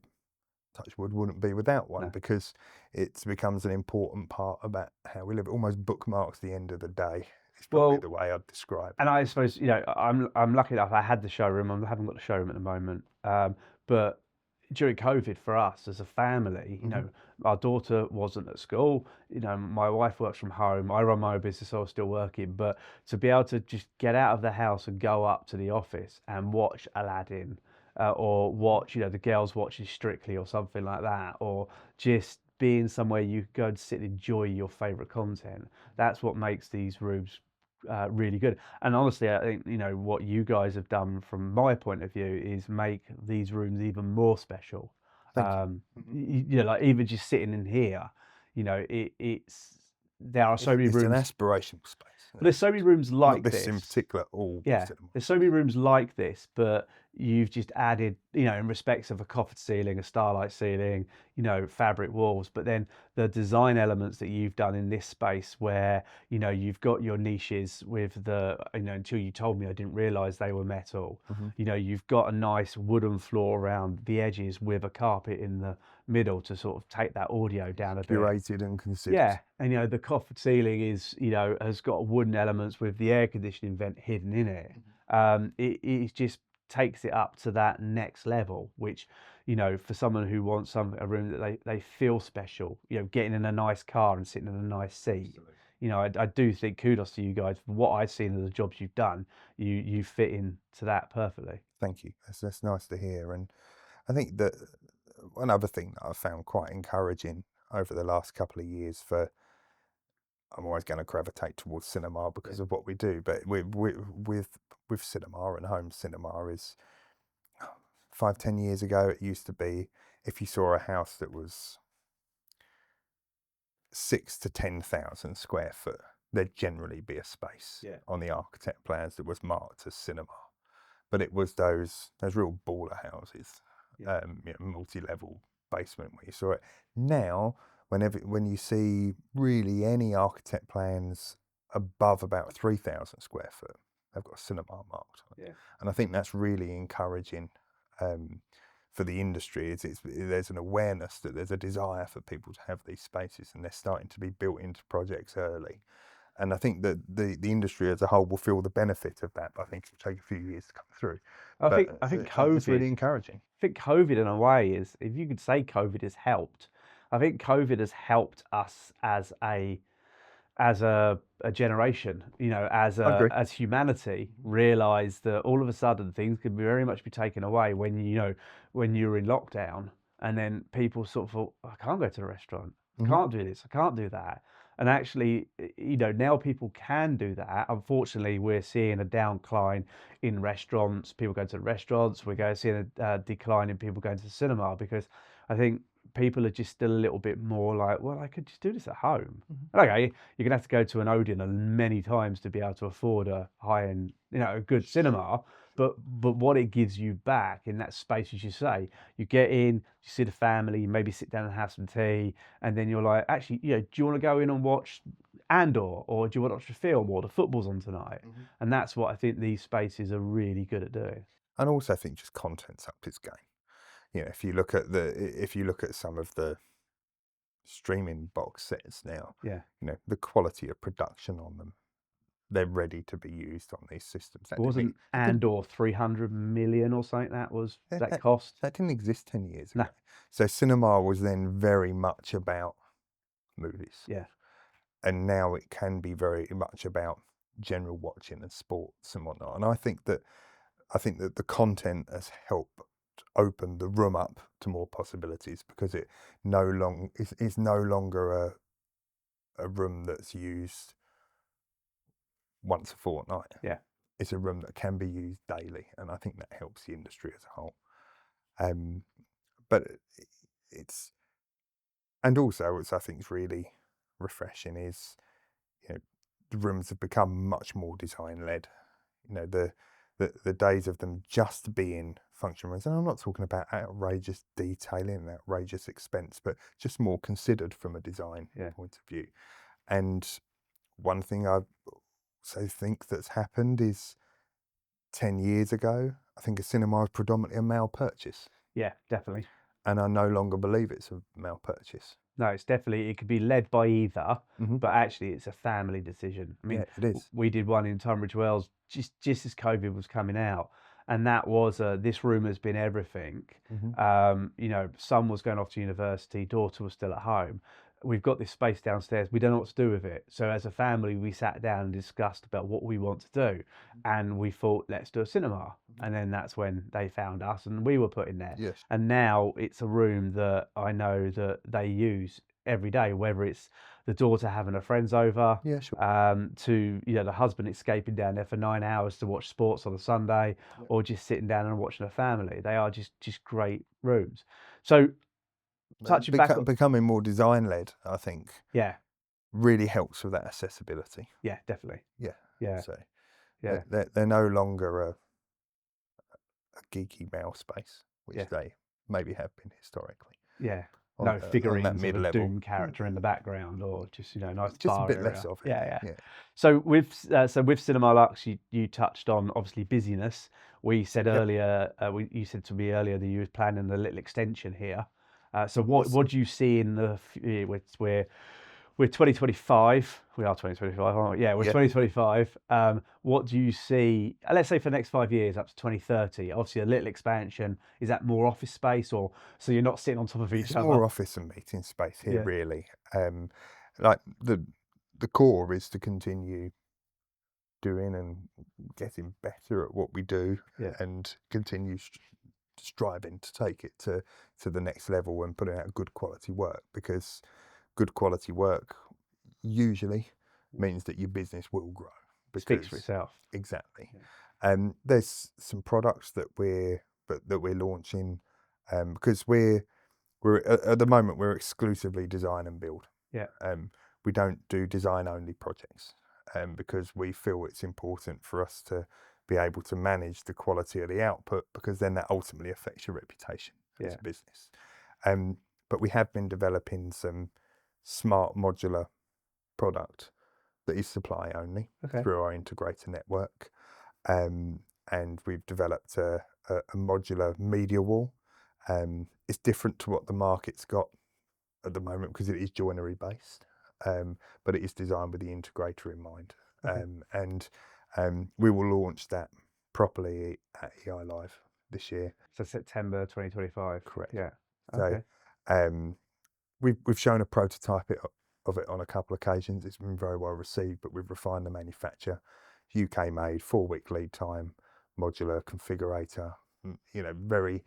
Speaker 2: touch wood, wouldn't be without one,
Speaker 3: No.
Speaker 2: because it becomes an important part about how we live. It almost bookmarks the end of the day. It's probably
Speaker 3: Well,
Speaker 2: the way I'd describe it.
Speaker 3: and I suppose, I'm lucky enough. I had the showroom. I haven't got the showroom at the moment. But during COVID, for us as a family, our daughter wasn't at school. My wife works from home. I run my own business, so I was still working. But to be able to just get out of the house and go up to the office and watch Aladdin, or watch, the girls watching Strictly or something like that, or just being somewhere you go and sit and enjoy your favorite content. That's what makes these rooms really good. And honestly, I think what you guys have done from my point of view is make these rooms even more special.
Speaker 2: Thank you.
Speaker 3: Like even just sitting in here, it's there are so many
Speaker 2: It's an
Speaker 3: rooms.
Speaker 2: aspirational space.
Speaker 3: But there's so many rooms
Speaker 2: Not
Speaker 3: like
Speaker 2: this in
Speaker 3: this.
Speaker 2: particular, all
Speaker 3: Yeah,
Speaker 2: cinema.
Speaker 3: there's so many rooms like this, but you've just added, in respects of a coffered ceiling, a starlight ceiling, fabric walls, but then the design elements that you've done in this space where, you've got your niches with until you told me, I didn't realize they were metal. You've got a nice wooden floor around the edges with a carpet in the middle to sort of take that audio down a bit.
Speaker 2: Curated and considered.
Speaker 3: Yeah, and the coffered ceiling is, has got wooden elements with the air conditioning vent hidden in it. It just takes it up to that next level, which, for someone who wants a room that they feel special, getting in a nice car and sitting in a nice seat. I do think kudos to you guys for what I've seen of the jobs you've done. You fit into that perfectly.
Speaker 2: Thank you. That's nice to hear. And I think that one other thing that I've found quite encouraging over the last couple of years, I'm always going to gravitate towards cinema because of what we do, but with cinema and home cinema is 5-10 years ago, it used to be if you saw a house that was 6,000 to 10,000 square foot, there'd generally be a space on the architect plans that was marked as cinema. But it was those real baller houses, multi-level basement where you saw it. Now, when you see really any architect plans above about 3,000 square foot, they've got a cinema marked on it. And I think that's really encouraging for the industry. There's an awareness that there's a desire for people to have these spaces, and they're starting to be built into projects early. And I think that the industry as a whole will feel the benefit of that, but I think it'll take a few years to come through.
Speaker 3: I think COVID,
Speaker 2: it's really encouraging.
Speaker 3: I think COVID in a way is, if you could say COVID has helped, I think COVID has helped us as a generation, as humanity, realize that all of a sudden things could very much be taken away when you're in lockdown, and then people sort of thought, I can't go to a restaurant, I can't do this, I can't do that. And actually, now people can do that. Unfortunately, we're seeing a decline in restaurants. People going to restaurants. We're seeing a decline in people going to the cinema, because I think people are just still a little bit more like, well, I could just do this at home. Okay, you're gonna have to go to an Odeon many times to be able to afford a high-end, a good cinema. But what it gives you back in that space, as you say, you get in, you see the family, you maybe sit down and have some tea, and then you're like, actually, do you want to go in and watch Andor, or do you want to watch a film, or the football's on tonight? And that's what I think these spaces are really good at doing.
Speaker 2: And also, I think just content's up its game. If you look at some of the streaming box sets now, the quality of production on them, they're ready to be used on these systems.
Speaker 3: Wasn't Andor 300 million or something that cost?
Speaker 2: That didn't exist 10 years
Speaker 3: No.
Speaker 2: ago. So cinema was then very much about movies.
Speaker 3: Yeah.
Speaker 2: And now it can be very much about general watching and sports and whatnot. And I think that the content has helped open the room up to more possibilities, because it's no longer a room that's used once a fortnight.
Speaker 3: Yeah.
Speaker 2: It's a room that can be used daily, and I think that helps the industry as a whole. But also I think is really refreshing is, the rooms have become much more design led. The the days of them just being function rooms, and I'm not talking about outrageous detailing and outrageous expense, but just more considered from a design point of view. And one thing I also think that's happened is 10 years ago, I think a cinema was predominantly a male purchase.
Speaker 3: Yeah, definitely.
Speaker 2: And I no longer believe it's a male purchase.
Speaker 3: No, it's definitely, it could be led by either,
Speaker 2: Mm-hmm.
Speaker 3: but actually it's a family decision. I mean,
Speaker 2: Yeah, it is.
Speaker 3: we did one in Tunbridge Wells just as COVID was coming out, and that was this room has been everything. You know, son was going off to university, daughter was still at home. We've got this space downstairs. We don't know what to do with it. So as a family, we sat down and discussed about what we want to do, and we thought, let's do a cinema. And then that's when they found us, and we were put in there.
Speaker 2: Yes.
Speaker 3: And now it's a room that I know that they use every day, whether it's the daughter having her friends over,
Speaker 2: Yeah, sure.
Speaker 3: to, you know, the husband escaping down there for 9 hours to watch sports on a Sunday, or just sitting down and watching a family. They are just great rooms. So touching back on,
Speaker 2: Becoming more design led, I think,
Speaker 3: yeah,
Speaker 2: really helps with that accessibility.
Speaker 3: yeah, definitely,
Speaker 2: Yeah.
Speaker 3: yeah,
Speaker 2: So
Speaker 3: yeah,
Speaker 2: they're no longer a geeky male space, which
Speaker 3: Yeah.
Speaker 2: they maybe have been historically.
Speaker 3: yeah.
Speaker 2: On
Speaker 3: No
Speaker 2: that
Speaker 3: figurines of a
Speaker 2: mid-level.
Speaker 3: Doom character in the background, or just, you know, nice
Speaker 2: Just a
Speaker 3: bar
Speaker 2: bit
Speaker 3: area.
Speaker 2: less of it.
Speaker 3: Yeah, yeah.
Speaker 2: Yeah.
Speaker 3: So with Cinema Luxe, you touched on obviously busyness. We said earlier, you said to me earlier that you was planning a little extension here. So what do you see in the we're 2025. We are 2025, aren't we? Yeah, we're 2025. What do you see? Let's say for the next 5 years, up to 2030. Obviously, a little expansion. Is that more office space, or so you're not sitting on top of each
Speaker 2: It's
Speaker 3: other?
Speaker 2: more office and meeting space here,
Speaker 3: Yeah.
Speaker 2: really. Like the core is to continue doing and getting better at what we do,
Speaker 3: Yeah.
Speaker 2: and continue striving to take it to the next level and putting out good quality work, because good quality work usually means that your business will grow.
Speaker 3: Speaks for itself.
Speaker 2: Exactly. There's some products that we're launching, because we're at the moment we're exclusively design and build.
Speaker 3: Yeah.
Speaker 2: We don't do design only projects, because we feel it's important for us to be able to manage the quality of the output, because then that ultimately affects your reputation as a business. But we have been developing some smart modular product that is supply only through our integrator network, and we've developed a modular media wall. It's different to what the market's got at the moment because it is joinery based, but it is designed with the integrator in mind. And we will launch that properly at EI Live this year.
Speaker 3: So September 2025.
Speaker 2: Correct.
Speaker 3: Yeah.
Speaker 2: So we've shown a prototype of it on a couple of occasions. It's been very well received, but we've refined the manufacture. UK made, 4-week lead time, modular configurator, you know, very,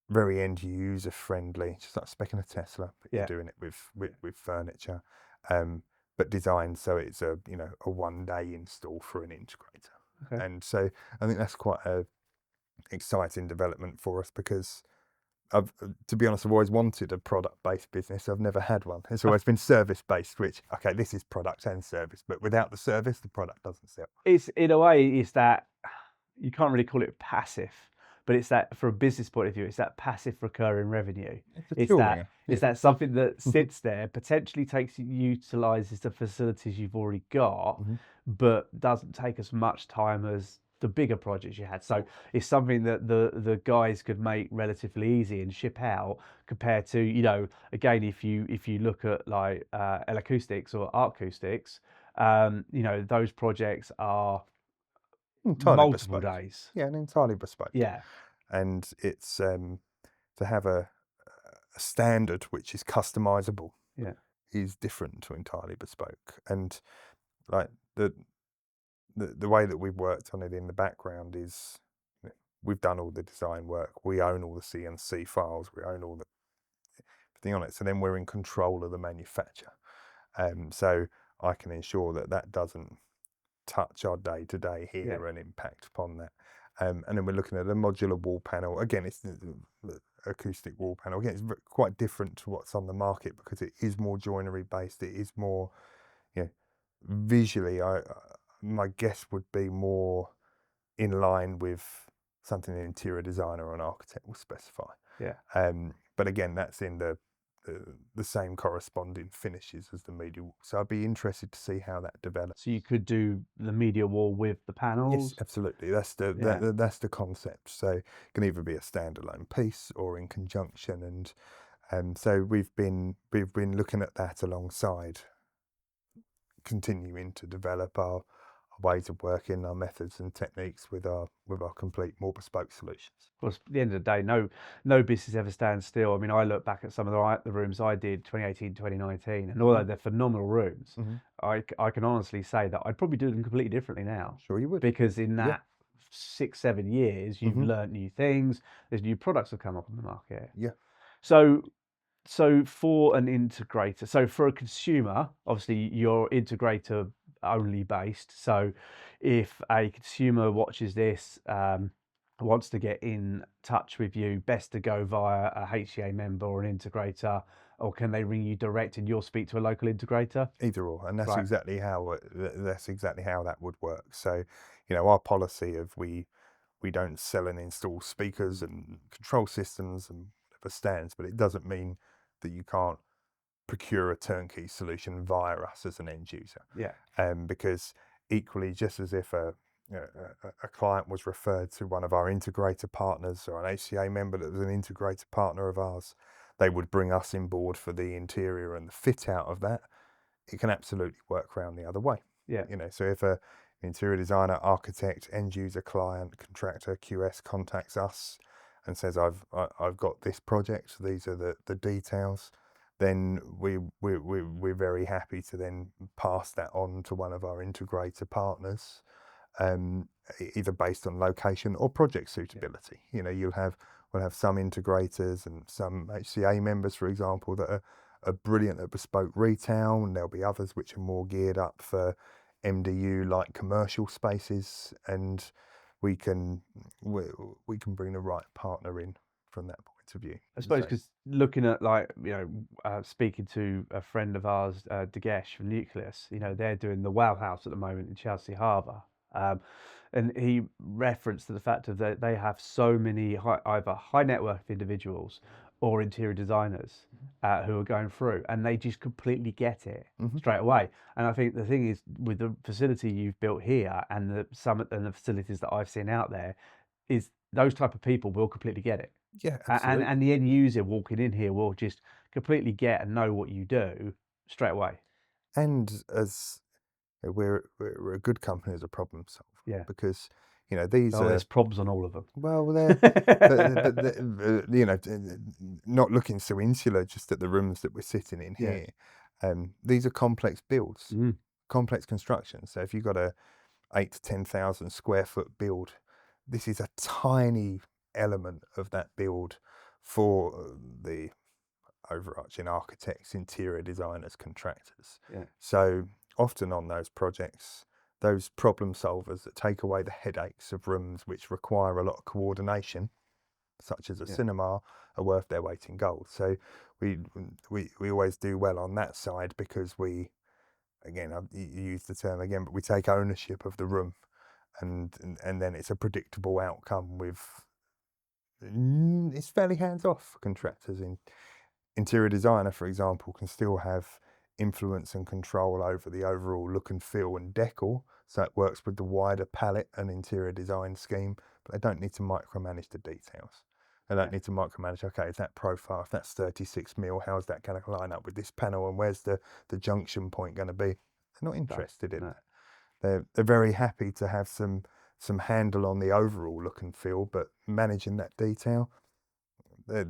Speaker 2: very end user friendly, just like specking a Tesla, but you're doing it with furniture, but designed so it's a 1-day install for an integrator. And so I think that's quite a exciting development for us, because to be honest, I've always wanted a product-based business. I've never had one. It's always been service-based, which, okay, this is product and service, but without the service, the product doesn't sell.
Speaker 3: It's, in a way, it's that, you can't really call it passive, but it's that, from a business point of view, it's that passive recurring revenue. It's that something that sits there, potentially utilizes the facilities you've already got, but doesn't take as much time as the bigger projects you had. So it's something that the guys could make relatively easy and ship out, compared to, you know, again, if you look at like acoustics or art acoustics, you know, those projects are
Speaker 2: entirely
Speaker 3: multiple
Speaker 2: bespoke.
Speaker 3: days.
Speaker 2: Yeah, and entirely bespoke.
Speaker 3: Yeah.
Speaker 2: And it's to have a standard which is customizable is different to entirely bespoke. And like the way that we've worked on it in the background is, we've done all the design work, we own all the CNC files, we own all the everything on it, so then we're in control of the manufacture, so I can ensure that doesn't touch our day-to-day here and impact upon that. And then we're looking at a modular wall panel. Again, it's the acoustic wall panel. Again, it's quite different to what's on the market, because it is more joinery based. It is more, visually, my guess would be more in line with something an interior designer or an architect will specify.
Speaker 3: Yeah.
Speaker 2: But again, that's in the same corresponding finishes as the media wall. So I'd be interested to see how that develops.
Speaker 3: So you could do the media wall with the panels.
Speaker 2: Yes, absolutely. That's that's the concept. So it can either be a standalone piece or in conjunction, and so we've been looking at that alongside continuing to develop our ways of working, our methods and techniques with our complete, more bespoke solutions.
Speaker 3: Well, at the end of the day, no business ever stands still. I mean, I look back at some of the rooms I did 2018, 2019, and although they're phenomenal rooms, I can honestly say that I'd probably do them completely differently now.
Speaker 2: Sure you would.
Speaker 3: Because in that 6-7 years, you've learnt new things. There's new products that come up on the market.
Speaker 2: Yeah.
Speaker 3: So for an integrator, so for a consumer, obviously you're integrator only based. So if a consumer watches this, wants to get in touch with you, best to go via a HCA member or an integrator, or can they ring you direct and you'll speak to a local integrator?
Speaker 2: Either or, and that's
Speaker 3: Right.
Speaker 2: exactly how that would work. So, our policy of we don't sell and install speakers and control systems and whatever stands, but it doesn't mean that you can't procure a turnkey solution via us as an end user.
Speaker 3: Yeah.
Speaker 2: Because equally, just as if a client was referred to one of our integrator partners or an HCA member that was an integrator partner of ours, they would bring us in board for the interior and the fit out of that. It can absolutely work around the other way.
Speaker 3: Yeah.
Speaker 2: So if an interior designer, architect, end user, client, contractor, QS contacts us and says, I've got this project, these are the details, then we're very happy to then pass that on to one of our integrator partners, either based on location or project suitability. We'll have some integrators and some HCA members, for example, that are brilliant at bespoke retail, and there'll be others which are more geared up for MDU like commercial spaces, and we can bring the right partner in from that point of view.
Speaker 3: I suppose because looking at speaking to a friend of ours, Degesh from Nucleus, they're doing the Wow House at the moment in Chelsea Harbour, and he referenced to the fact that they have so many either high net worth individuals or interior designers who are going through, and they just completely get it straight away. And I think the thing is, with the facility you've built here and the facilities that I've seen out there, is those type of people will completely get it.
Speaker 2: Yeah, absolutely.
Speaker 3: And the end user walking in here will just completely get and know what you do straight away.
Speaker 2: And as we're a good company as a problem solver.
Speaker 3: Yeah.
Speaker 2: Because these are,
Speaker 3: there's problems on all of them.
Speaker 2: Well, they're not looking so insular just at the rooms that we're sitting in here. These are complex builds, complex constructions. So if you've got a 8,000 to 10,000 square foot build, this is a tiny element of that build for the overarching architects, interior designers, contractors. So often on those projects, those problem solvers that take away the headaches of rooms which require a lot of coordination, such as a cinema, are worth their weight in gold. So we always do well on that side because you use the term again, but we take ownership of the room, and then it's a predictable outcome it's fairly hands-off for contractors. Interior designer, for example, can still have influence and control over the overall look and feel and decor, so it works with the wider palette and interior design scheme, but they don't need to micromanage the details. They don't need to micromanage, okay, is that profile, if that's 36 mil, how's that going to line up with this panel, and where's the junction point going to be? They're not interested in that. They're very happy to have some handle on the overall look and feel, but managing that detail, they're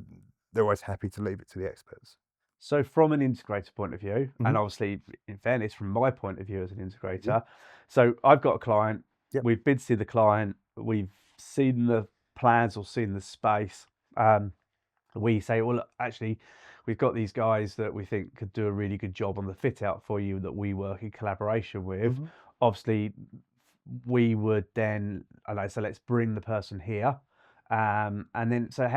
Speaker 2: always happy to leave it to the experts.
Speaker 3: So from an integrator point of view, and obviously in fairness, from my point of view as an integrator, so I've got a client, we've been to see the client, we've seen the plans or seen the space. We say, well, look, actually, we've got these guys that we think could do a really good job on the fit out for you that we work in collaboration with. Obviously, we would then, so let's bring the person here. And then, so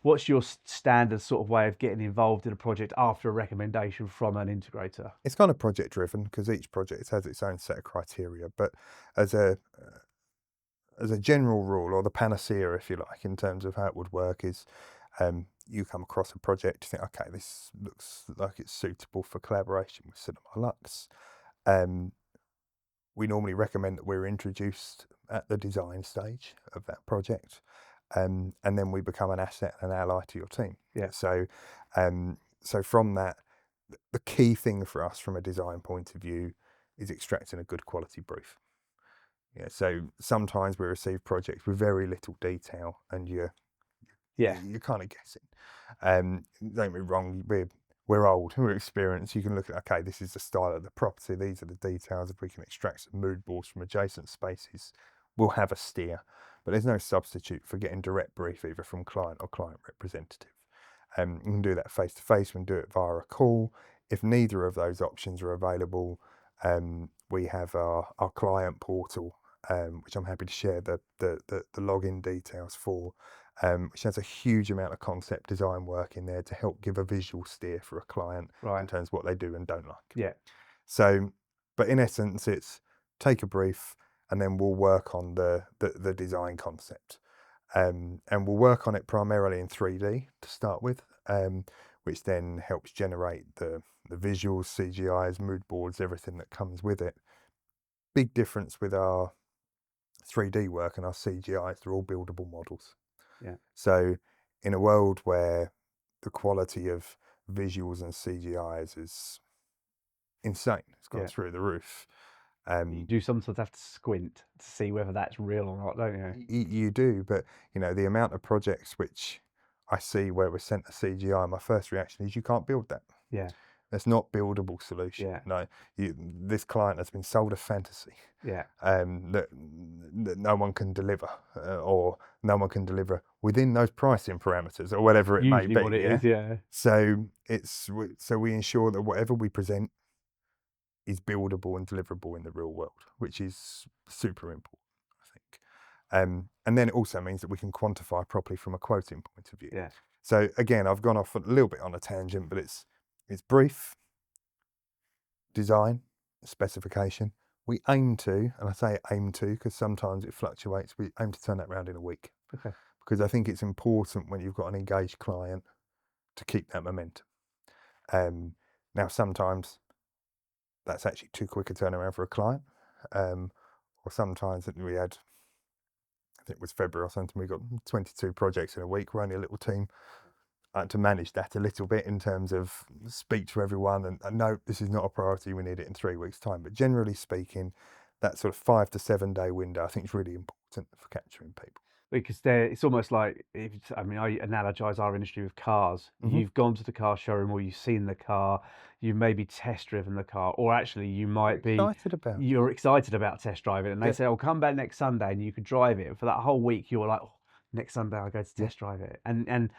Speaker 3: what's your standard sort of way of getting involved in a project after a recommendation from an integrator?
Speaker 2: It's kind of project driven because each project has its own set of criteria, but as a as a general rule, or the panacea, if you like, in terms of how it would work is, you come across a project, you think, okay, this looks like it's suitable for collaboration with Cinema Luxe. We normally recommend that we're introduced at the design stage of that project, and then we become an asset and an ally to your team.
Speaker 3: Yeah.
Speaker 2: So, so from that, the key thing for us from a design point of view is extracting a good quality brief. Yeah. So sometimes we receive projects with very little detail, and you're kind of guessing. Don't get me wrong, we're old, we're experienced. You can look at, okay, this is the style of the property, these are the details. If we can extract some mood boards from adjacent spaces, we'll have a steer. But there's no substitute for getting direct brief either from client or client representative. You can do that face to face, we can do it via a call. If neither of those options are available, we have our client portal, which I'm happy to share the login details for, which has a huge amount of concept design work in there to help give a visual steer for a client in terms of what they do and don't like.
Speaker 3: Yeah.
Speaker 2: So, but in essence, it's take a brief and then we'll work on the design concept. And we'll work on it primarily in 3D to start with, which then helps generate the visuals, CGIs, mood boards, everything that comes with it. Big difference with our 3D work and our CGIs, they're all buildable models.
Speaker 3: Yeah.
Speaker 2: So in a world where the quality of visuals and CGIs is insane, it's gone through the roof.
Speaker 3: You do sometimes have to squint to see whether that's real or not, don't you?
Speaker 2: You do, but you know, the amount of projects which I see where we're sent a CGI, my first reaction is you can't build that.
Speaker 3: Yeah.
Speaker 2: That's not buildable solution.
Speaker 3: Yeah.
Speaker 2: No, this client has been sold a fantasy.
Speaker 3: Yeah.
Speaker 2: That no one can deliver, or no one can deliver within those pricing parameters, or whatever it may
Speaker 3: Usually
Speaker 2: be.
Speaker 3: what it is, yeah.
Speaker 2: So we ensure that whatever we present is buildable and deliverable in the real world, which is super important, I think. And then it also means that we can quantify properly from a quoting point of view.
Speaker 3: Yeah.
Speaker 2: So again, I've gone off a little bit on a tangent, but it's brief, design, specification. We aim to, and I say aim to because sometimes it fluctuates, we aim to turn that around in a week.
Speaker 3: Okay.
Speaker 2: Because I think it's important when you've got an engaged client to keep that momentum. Now, sometimes that's actually too quick a turnaround for a client. Or sometimes we had, I think it was February or something, we got 22 projects in a week. We're only a little team. I had to manage that a little bit in terms of speak to everyone and no, this is not a priority. We need it in 3 weeks' time. But generally speaking, that sort of 5 to 7 day window, I think is really important for capturing people.
Speaker 3: Because it's almost like, I analogize our industry with cars.
Speaker 2: Mm-hmm.
Speaker 3: You've gone to the car showroom, or you've seen the car, you've maybe test driven the car, or actually you might you're excited about test driving, and they say, "Oh, come back next Sunday and you could drive it." And for that whole week, you're like, "Oh, next Sunday I'll go to test drive it," and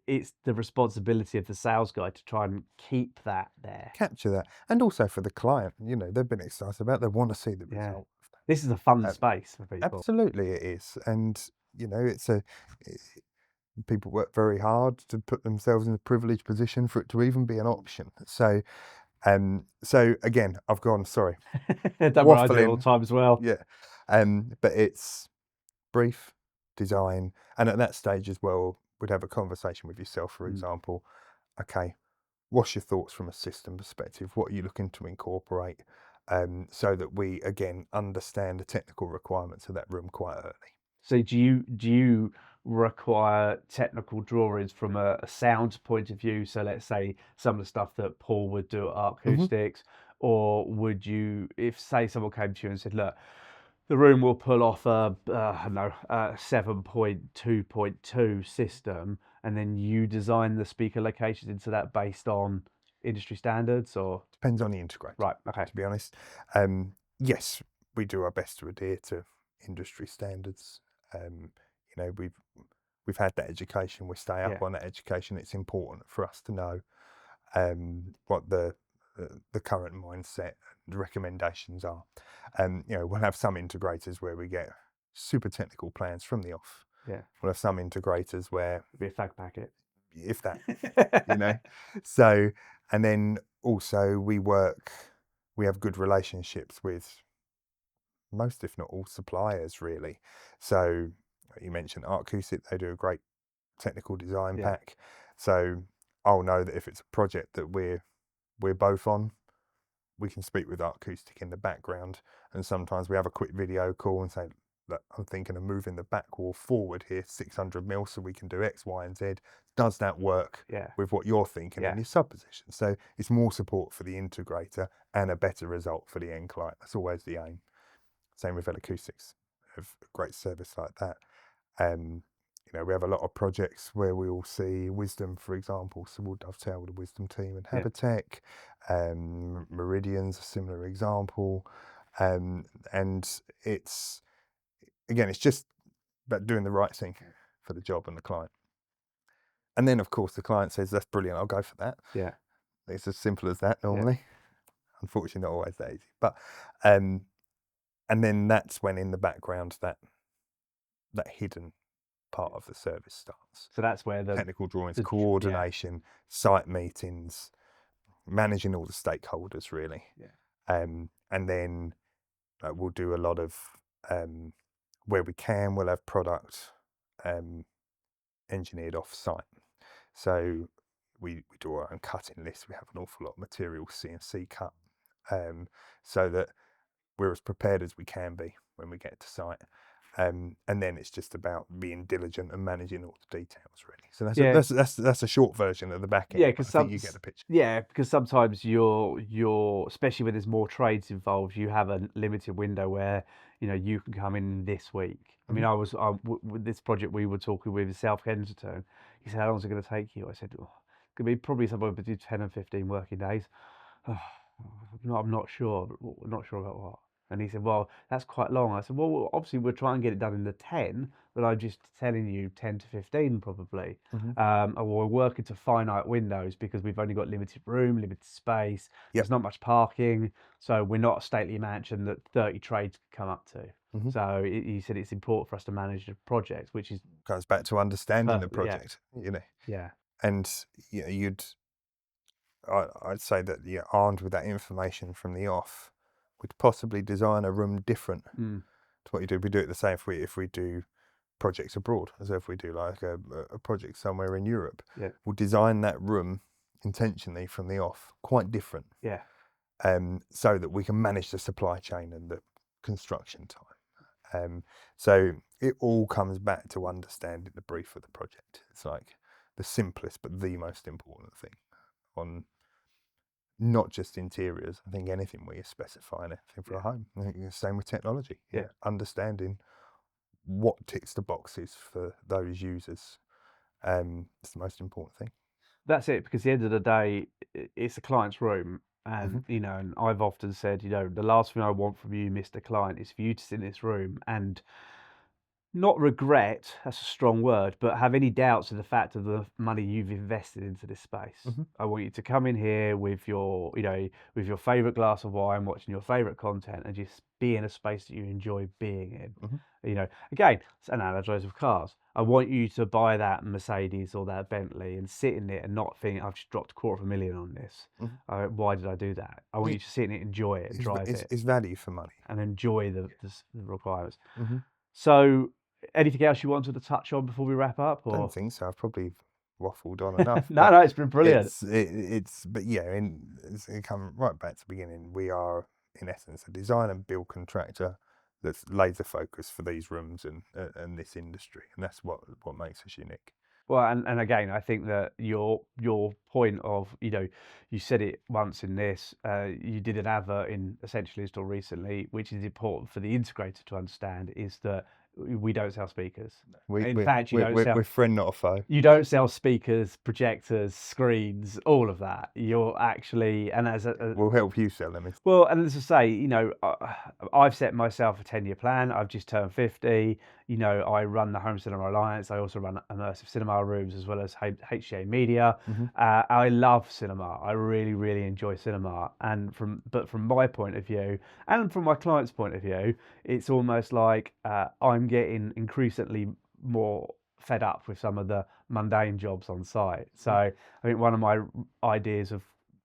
Speaker 3: it's the responsibility of the sales guy to try and keep that there,
Speaker 2: capture that, and also for the client, you know, they've been excited about, they want to see the result.
Speaker 3: This is a fun space for people.
Speaker 2: Absolutely, it is, and you know, people work very hard to put themselves in a privileged position for it to even be an option. So, so again, I've gone, sorry,
Speaker 3: Don't worry, I do it all the time as well.
Speaker 2: Yeah, but it's brief, design, and at that stage as well, we'd have a conversation with yourself, for example. Okay, what's your thoughts from a system perspective? What are you looking to incorporate? So that we again understand the technical requirements of that room quite early.
Speaker 3: So do you require technical drawings from a sound point of view? So let's say some of the stuff that Paul would do at Acoustics, or would you, if say someone came to you and said, "Look, the room will pull off a 7.2.2 system," and then you design the speaker locations into that based on industry standards, or
Speaker 2: depends on the integrator.
Speaker 3: Right. Okay.
Speaker 2: To be honest, yes, we do our best to adhere to industry standards. You know, we've had that education. We stay up on that education. It's important for us to know what the current mindset and recommendations are. You know, we'll have some integrators where we get super technical plans from the off.
Speaker 3: Yeah.
Speaker 2: We'll have some integrators where
Speaker 3: be a fag packet,
Speaker 2: if that, you know. So, and then also we have good relationships with most, if not all, suppliers really. So you mentioned acoustic; they do a great technical design
Speaker 3: Yeah.
Speaker 2: pack. So I'll know that if it's a project that we're both on, we can speak with acoustic in the background, and sometimes we have a quick video call and say, look, I'm thinking of moving the back wall forward here 600 mil so we can do X, Y, and Z. Does that work
Speaker 3: Yeah.
Speaker 2: with what you're thinking
Speaker 3: Yeah.
Speaker 2: in your subposition? So it's more support for the integrator and a better result for the end client. That's always the aim. Same with acoustics, have a great service like that. We have a lot of projects where we will see Wisdom, for example, so we'll dovetail with the Wisdom team and
Speaker 3: Yeah.
Speaker 2: Habitek. Meridian's a similar example. And it's just about doing the right thing for the job and the client. And then, of course, the client says, that's brilliant, I'll go for that.
Speaker 3: Yeah.
Speaker 2: It's as simple as that normally. Unfortunately, not always that easy. But, and then that's when in the background that hidden part of the service starts.
Speaker 3: So that's where the
Speaker 2: technical drawings,
Speaker 3: yeah.
Speaker 2: coordination, site meetings, managing all the stakeholders really.
Speaker 3: Yeah.
Speaker 2: And then we'll do a lot of where we can, we'll have product engineered off site. So we do our own cutting list. We have an awful lot of material CNC cut, so that we're as prepared as we can be when we get to site. And then it's just about being diligent and managing all the details, really. So that's a short version of the back end.
Speaker 3: Yeah,
Speaker 2: but
Speaker 3: because
Speaker 2: I think you get the picture.
Speaker 3: Yeah, because sometimes you're especially when there's more trades involved, you have a limited window where you can come in this week. I mean, with this project we were talking with South Kensington. He said, "How long is it going to take you?" I said, "Oh, it's going to be probably somewhere between 10 and 15 working days." No, I'm not sure. Not sure about what. And he said, "Well, that's quite long." I said, "Well, obviously we'll try and get it done in the 10, but I'm just telling you 10 to 15 probably." And we're working to finite windows because we've only got limited room, limited space. There's not much parking, so we're not a stately mansion that 30 trades can come up to. So he said it's important for us to manage the project, which is
Speaker 2: Goes back to understanding the
Speaker 3: yeah,
Speaker 2: project,
Speaker 3: yeah,
Speaker 2: and I'd say that armed with that information from the off, we'd possibly design a room different to what you do. We do it the same if we do projects abroad, as if we do like a project somewhere in Europe.
Speaker 3: yeah,
Speaker 2: We'll design that room intentionally from the off quite different,
Speaker 3: yeah.
Speaker 2: so that we can manage the supply chain and the construction time. So it all comes back to understanding the brief of the project. It's like the simplest but the most important thing on not just interiors. I think anything where you specify anything for a home. I think it's the same with technology. Understanding what ticks the boxes for those users is the most important thing.
Speaker 3: That's it, because at the end of the day, it's a client's room. And, and I've often said, the last thing I want from you, Mr. Client, is for you to sit in this room and not regret, that's a strong word, but have any doubts of the fact of the money you've invested into this space. I want you to come in here with your, with your favorite glass of wine, watching your favorite content, and just be in a space that you enjoy being in. Again, it's analogized with cars. I want you to buy that Mercedes or that Bentley and sit in it and not think, I've just dropped $250,000 on this. Why did I do that? I want you to sit in it, enjoy it, and drive it.
Speaker 2: It's value for money.
Speaker 3: And enjoy the requirements. So, anything else you wanted to touch on before we wrap up? Or?
Speaker 2: I don't think so. I've probably waffled on enough.
Speaker 3: No, it's been brilliant.
Speaker 2: But it come right back to the beginning. We are, in essence, a design and build contractor that's laser focused for these rooms and this industry, and that's what makes us unique.
Speaker 3: Well, and again, I think that your point of, you said it once in this, you did an advert in Essentially Install recently, which is important for the integrator to understand, is that we don't sell speakers. In fact,
Speaker 2: we're friend, not a foe.
Speaker 3: You don't sell speakers, projectors, screens, all of that. You're actually, and
Speaker 2: we'll help you sell them.
Speaker 3: Well, and as I say, I've set myself a 10-year plan. I've just turned 50. I run the Home Cinema Alliance. I also run immersive cinema rooms as well as HCA Media. I love cinema. I really, really enjoy cinema. And from my point of view, and from my client's point of view, it's almost like I'm getting increasingly more fed up with some of the mundane jobs on site. So I think one of my ideas of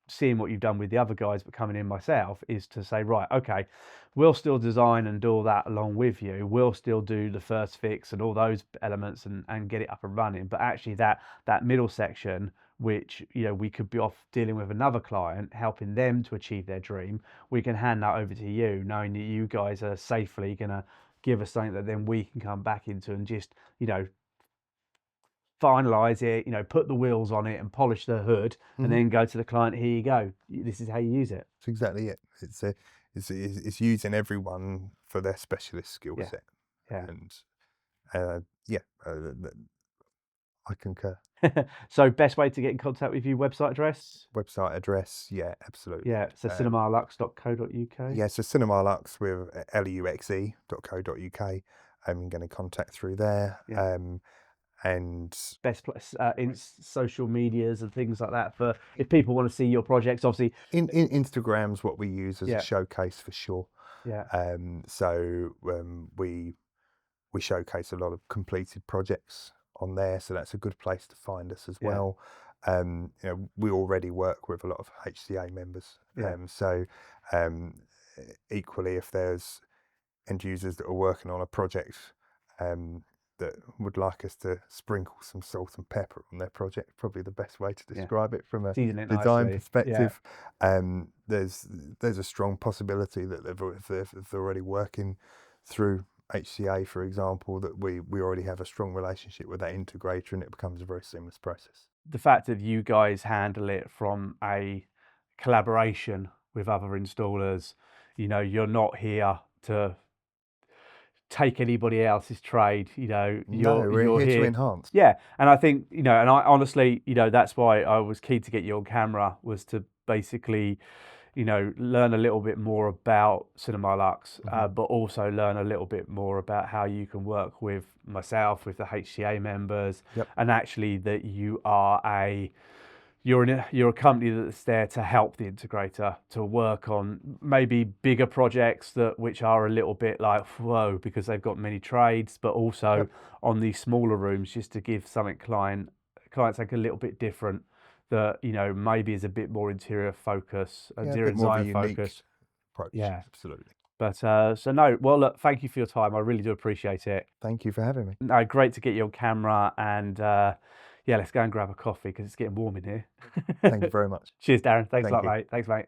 Speaker 3: seeing what you've done with the other guys but coming in myself is to say, right, okay, we'll still design and do all that along with you. We'll still do the first fix and all those elements and get it up and running. But actually that middle section, which, you know, we could be off dealing with another client, helping them to achieve their dream, we can hand that over to you, knowing that you guys are safely going to give us something that then we can come back into and just, you know, finalize it, you know, put the wheels on it and polish the hood, and then go to the client, here you go, this is how you use it.
Speaker 2: That's exactly it. It's using everyone for their specialist skill set.
Speaker 3: Yeah.
Speaker 2: And I concur.
Speaker 3: So best way to get in contact with you, website address?
Speaker 2: Website address, yeah, absolutely.
Speaker 3: Yeah, so cinemaluxe.co.uk.
Speaker 2: Yeah, so Cinema Luxe with luxe.co.uk. I'm going to contact through there.
Speaker 3: Yeah.
Speaker 2: And
Speaker 3: best place in social medias and things like that for if people want to see your projects. Obviously,
Speaker 2: in Instagram's what we use as
Speaker 3: Yeah.
Speaker 2: a showcase for sure.
Speaker 3: Yeah.
Speaker 2: So we showcase a lot of completed projects on there, so that's a good place to find us as
Speaker 3: Yeah.
Speaker 2: well. You know, we already work with a lot of HCA members.
Speaker 3: Yeah.
Speaker 2: So equally, if there's end users that are working on a project that would like us to sprinkle some salt and pepper on their project, probably the best way to describe it from a
Speaker 3: Season it
Speaker 2: design
Speaker 3: nicely.
Speaker 2: perspective. There's a strong possibility that if they're already working through HCA, for example, that we already have a strong relationship with that integrator, and it becomes a very seamless process.
Speaker 3: The fact that you guys handle it from a collaboration with other installers, you know, you're not here to take anybody else's trade, you know,
Speaker 2: We're here to enhance.
Speaker 3: Yeah, and I think, you know, and I honestly, you know, that's why I was keen to get you on camera, was to basically, you know, learn a little bit more about Cinema Luxe, but also learn a little bit more about how you can work with myself, with the HCA members, and actually that you are you're a company that's there to help the integrator to work on maybe bigger projects which are a little bit like whoa, because they've got many trades, but also on these smaller rooms, just to give something clients like a little bit different, that, you know, maybe is a bit more interior focus, interior design focus
Speaker 2: approach.
Speaker 3: Yeah,
Speaker 2: absolutely.
Speaker 3: But so no, well, look, thank you for your time. I really do appreciate it.
Speaker 2: Thank you for having me.
Speaker 3: No, great to get you on camera, and yeah, let's go and grab a coffee because it's getting warm in here.
Speaker 2: Thank you very much.
Speaker 3: Cheers, Darren. Thanks a
Speaker 2: Thank
Speaker 3: lot,
Speaker 2: you.
Speaker 3: mate. Thanks, mate.